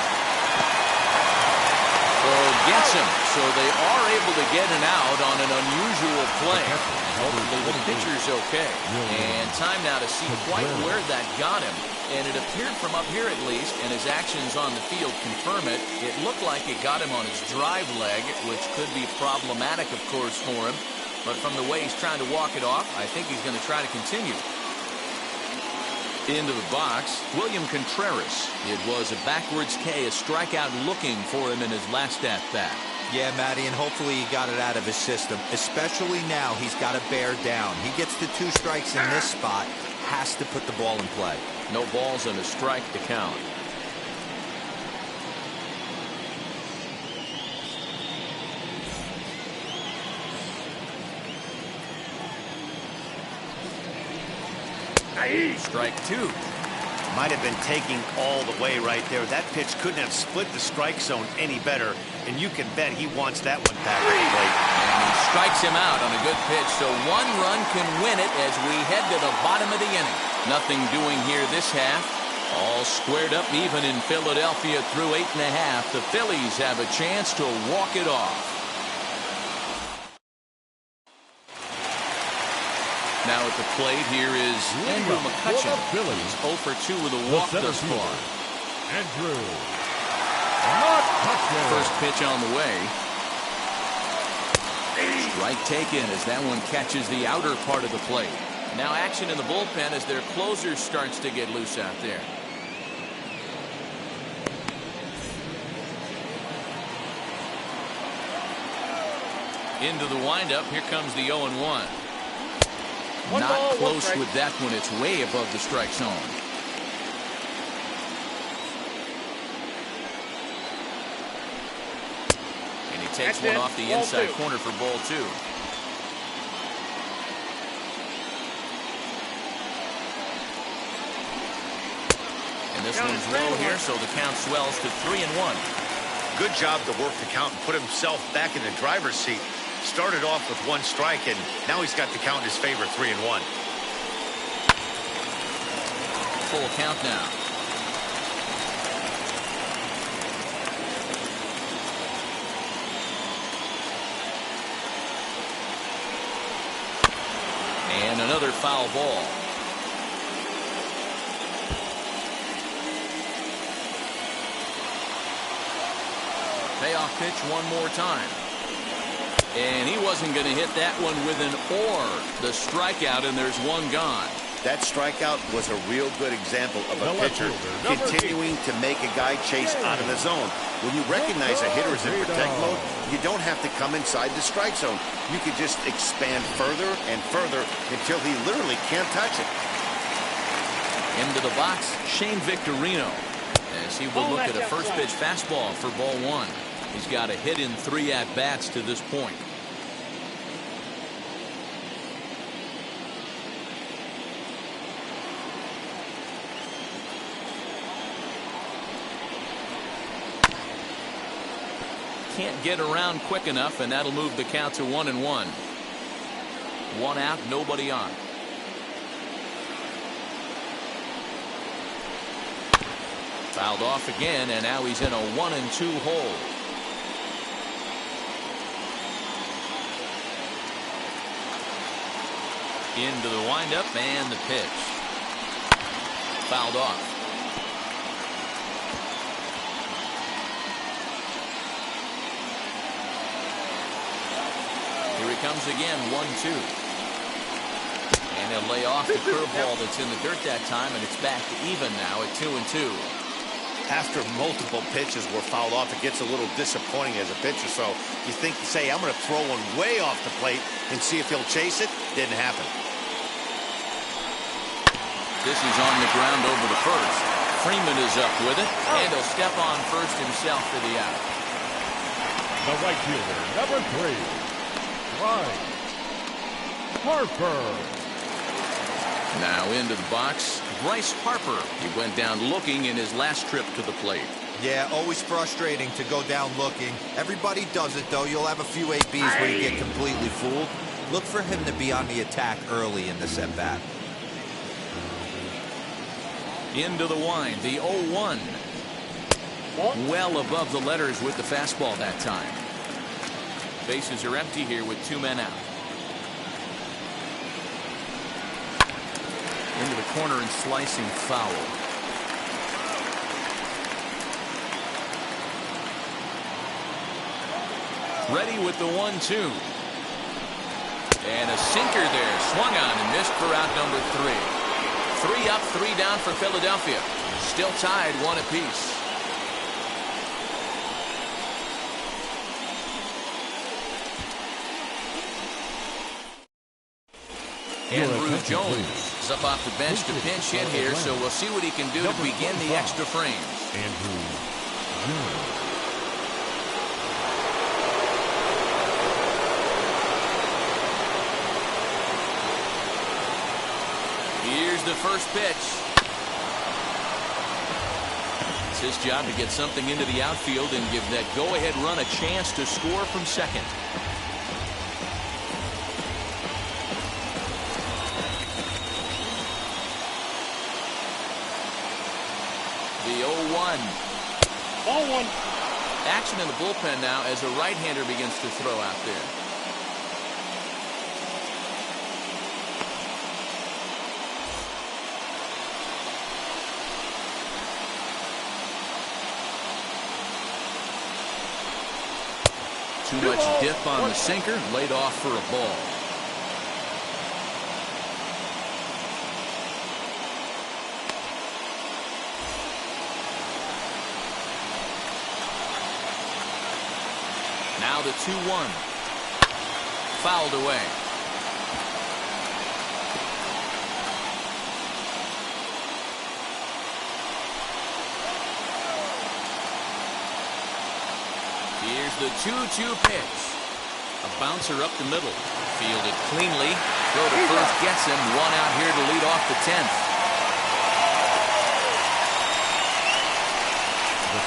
Gets him, so they are able to get an out on an unusual play. Hopefully the pitcher's okay. And time now to see quite where that got him. And it appeared from up here at least, and his actions on the field confirm it. It looked like it got him on his drive leg, which could be problematic, of course, for him. But from the way he's trying to walk it off, I think he's going to try to continue. Into the box, William Contreras. It was a backwards K, a strikeout looking for him in his last at-bat. Yeah, Matty, and hopefully he got it out of his system. Especially now, he's got to bear down. He gets the 2 strikes in this spot, has to put the ball in play. No balls and a strike to count. Strike 2. Might have been taking all the way right there. That pitch couldn't have split the strike zone any better, and you can bet he wants that one back at the plate. And he strikes him out on a good pitch, so 1 run can win it as we head to the bottom of the inning. Nothing doing here this half. All squared up even in Philadelphia through 8 1/2. The Phillies have a chance to walk it off. Now at the plate, here is Andrew McCutchen. He's 0 for 2 with a walk thus far. Andrew McCutchen. First pitch on the way. Strike taken as that one catches the outer part of the plate. Now action in the bullpen as their closer starts to get loose out there. Into the windup. Here comes the 0-1. Not close with that one. It's way above the strike zone. And he takes one off the inside corner for ball 2. And this one's low here, so the count swells to 3-1. Good job to work the count and put himself back in the driver's seat. Started off with 1 strike, and now he's got the count in his favor, 3-1. Full count now. And another foul ball. Payoff pitch one more time. And he wasn't going to hit that one with an or. The strikeout, and there's one gone. That strikeout was a real good example of a pitcher continuing to make a guy chase out of the zone. When you recognize a hitter is in protect mode, you don't have to come inside the strike zone. You can just expand further and further until he literally can't touch it. Into the box, Shane Victorino, as he will look at a first pitch fastball for ball 1. He's got a hit in 3 at-bats to this point. Can't get around quick enough, and that'll move the count to 1-1. 1 out, nobody on. Fouled off again, and now he's in a 1-2 hole. Into the windup and the pitch. Fouled off. Here he comes again, 1-2. And he'll lay off the curveball that's in the dirt that time, and it's back to even now at 2-2. After multiple pitches were fouled off, it gets a little disappointing as a pitcher. So you think, say, I'm going to throw one way off the plate and see if he'll chase it. Didn't happen. This is on the ground over to first. Freeman is up with it, and he'll step on first himself for the out. The right fielder, number 3, Bryce Harper. Now into the box, Bryce Harper. He went down looking in his last trip to the plate. Yeah, always frustrating to go down looking. Everybody does it, though. You'll have a few ABs where you get completely fooled. Look for him to be on the attack early in this at-bat. Into the wind, the 0-1. Well above the letters with the fastball that time. Bases are empty here with 2 men out. Into the corner and slicing foul. Ready with the 1-2. And a sinker there. Swung on and missed for out number 3. 3 up, 3 down for Philadelphia. Still tied 1 apiece. Andrew Jones is up off the bench to pinch hit here, so we'll see what he can do to begin the extra frames. Andrew Jones. Here's the first pitch. It's his job to get something into the outfield and give that go-ahead run a chance to score from second. The 0-1. Ball 1. Action in the bullpen now as a right-hander begins to throw out there. Too much dip on the sinker, laid off for a ball. Now the 2-1. Fouled away. Here's the 2-2 pitch. A bouncer up the middle. Fielded cleanly. Throw to first gets him. 1 out here to lead off the 10th.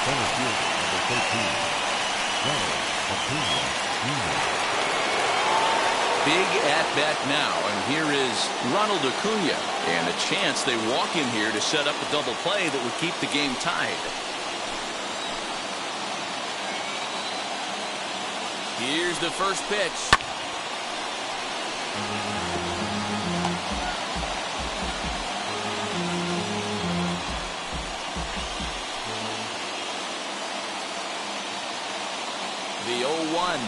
Center fielder, number 13, Ronald Acuna Jr. Big at-bat now, and here is Ronald Acuna. And a chance they walk him here to set up a double play that would keep the game tied. Here's the first pitch. The 0-1.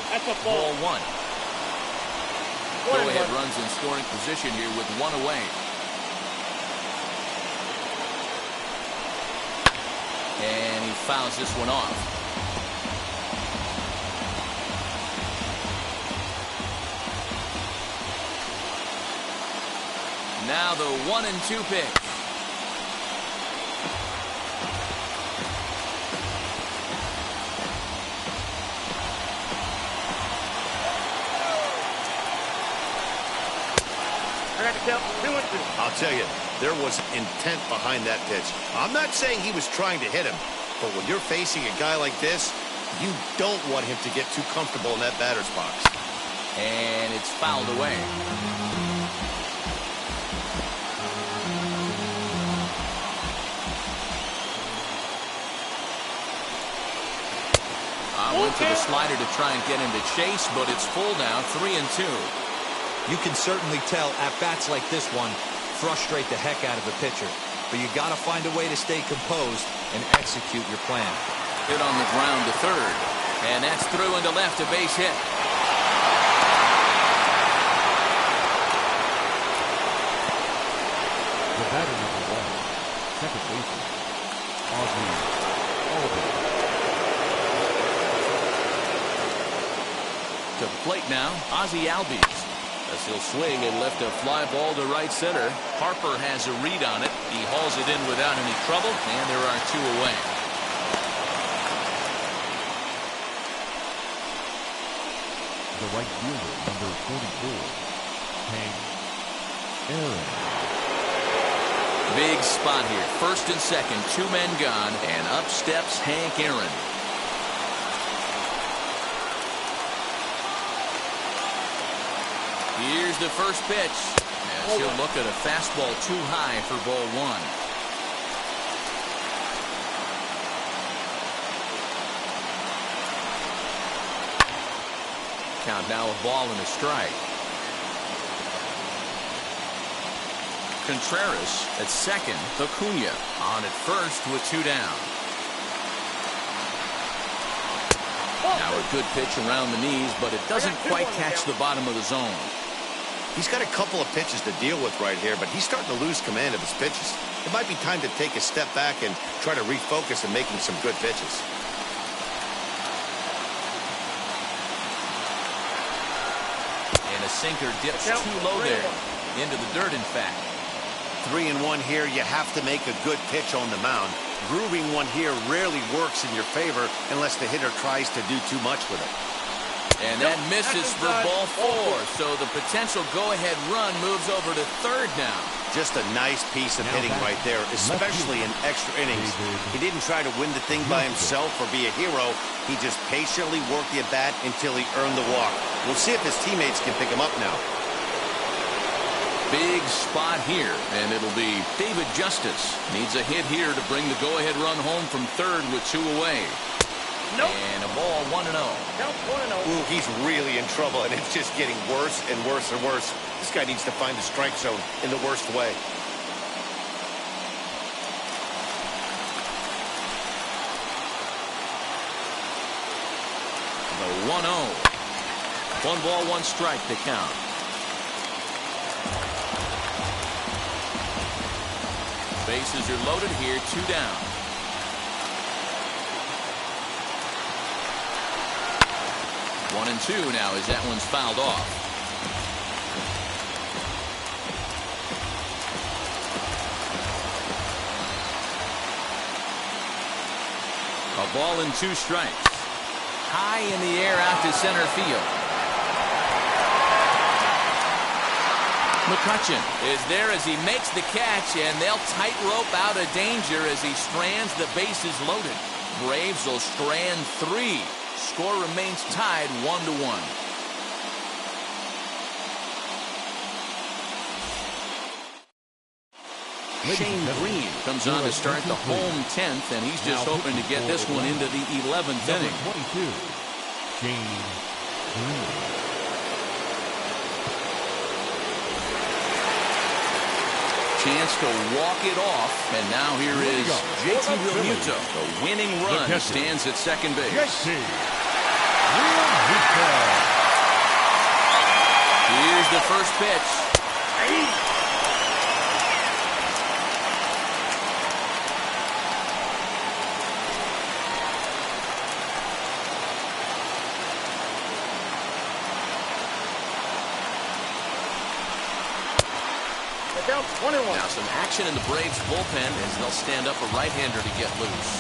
That's a ball. Ball one. Go-ahead runs in scoring position here with one away. And he fouls this one off. Now the 1-2 pitch. I'll tell you, there was intent behind that pitch. I'm not saying he was trying to hit him, but when you're facing a guy like this, you don't want him to get too comfortable in that batter's box. And it's fouled away. Went to the slider to try and get him to chase, but it's full now, 3-2. You can certainly tell at-bats like this one frustrate the heck out of a pitcher. But you got to find a way to stay composed and execute your plan. Hit on the ground to third. And that's through into left, a base hit. The batter number 1, second baseman, Ozzie Albies. To the plate now, Ozzie Albies. As he'll swing and lift a fly ball to right center. Harper has a read on it. He hauls it in without any trouble, and there are two away. The right fielder, number 44, Hank Aaron. Big spot here. First and second, two men gone, and up steps Hank Aaron. Here's the first pitch. As he'll look at a fastball too high for ball one. Count now a ball and a strike. Contreras at second. Acuna on at first with two down. Now a good pitch around the knees, but it doesn't quite catch the bottom of the zone. He's got a couple of pitches to deal with right here, but he's starting to lose command of his pitches. It might be time to take a step back and try to refocus on making some good pitches. And a sinker dips too low there. Into the dirt, in fact. 3-1 here. You have to make a good pitch on the mound. Grooving one here rarely works in your favor unless the hitter tries to do too much with it. And that misses for ball four. So the potential go-ahead run moves over to third now. Just a nice piece of hitting right there, especially in extra innings. He didn't try to win the thing by himself or be a hero. He just patiently worked the at-bat until he earned the walk. We'll see if his teammates can pick him up now. Big spot here, and it'll be David Justice. Needs a hit here to bring the go-ahead run home from third with two away. Nope. And a ball 1-0. Nope, 1-0. Ooh, he's really in trouble, and it's just getting worse and worse and worse. This guy needs to find the strike zone in the worst way. The 1-0. 1 ball, 1 strike to count. Bases are loaded here, 2 down. One and two now as that one's fouled off. A ball and 2 strikes. High in the air out to center field. McCutcheon is there as he makes the catch, and they'll tightrope out of danger as he strands the bases loaded. Braves will strand 3. Score remains tied 1-1. Shane Green comes on to start the home 10th, and he's just hoping to get this one into the 11th inning. 22, Shane Green. Chance to walk it off, and now here is JT Realmuto. The winning run stands at second base. Here's the first pitch. Now some action in the Braves bullpen as they'll stand up a right-hander to get loose.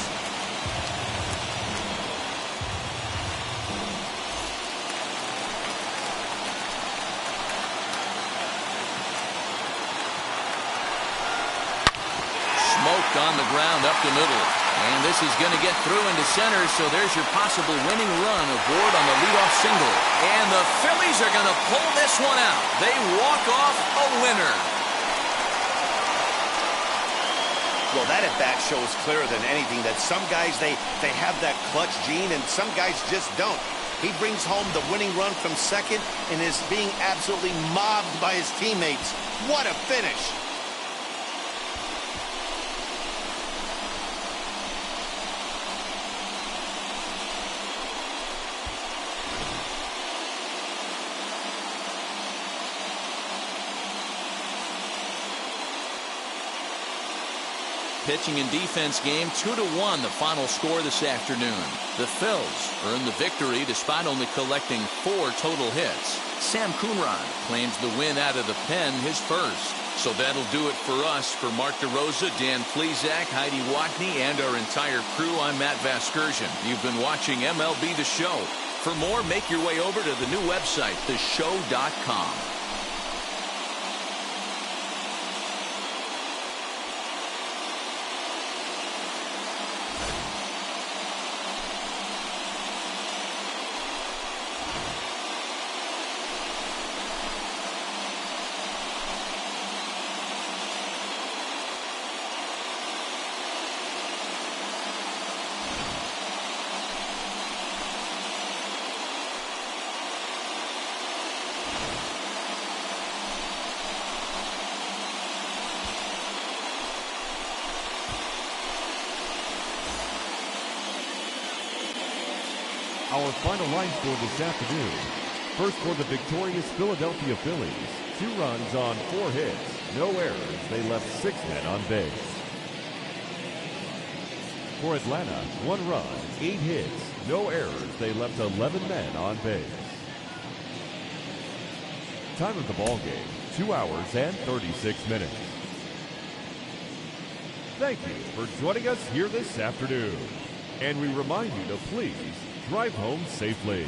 Smoked on the ground up the middle. And this is going to get through into center, so there's your possible winning run aboard on the leadoff single. And the Phillies are going to pull this one out. They walk off a winner. Well, that at-bat shows clearer than anything that some guys, they have that clutch gene, and some guys just don't. He brings home the winning run from second and is being absolutely mobbed by his teammates. What a finish! Pitching and defense game 2-1, the final score this afternoon. The Phils earned the victory despite only collecting 4 total hits. Sam Coonrod claims the win out of the pen, his first. So that'll do it for us. For Mark DeRosa, Dan Plesac, Heidi Watney, and our entire crew, I'm Matt Vasgersian. You've been watching MLB The Show. For more, make your way over to the new website, theshow.com. Our final line score this afternoon. First for the victorious Philadelphia Phillies. 2 runs on 4 hits. No errors. They left 6 men on base. For Atlanta, 1 run, 8 hits. No errors. They left 11 men on base. Time of the ball game, 2 hours and 36 minutes. Thank you for joining us here this afternoon. And we remind you to please drive home safely.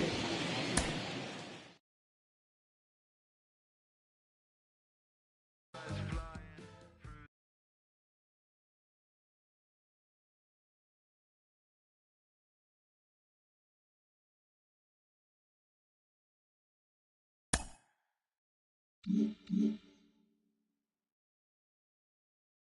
Mm-hmm.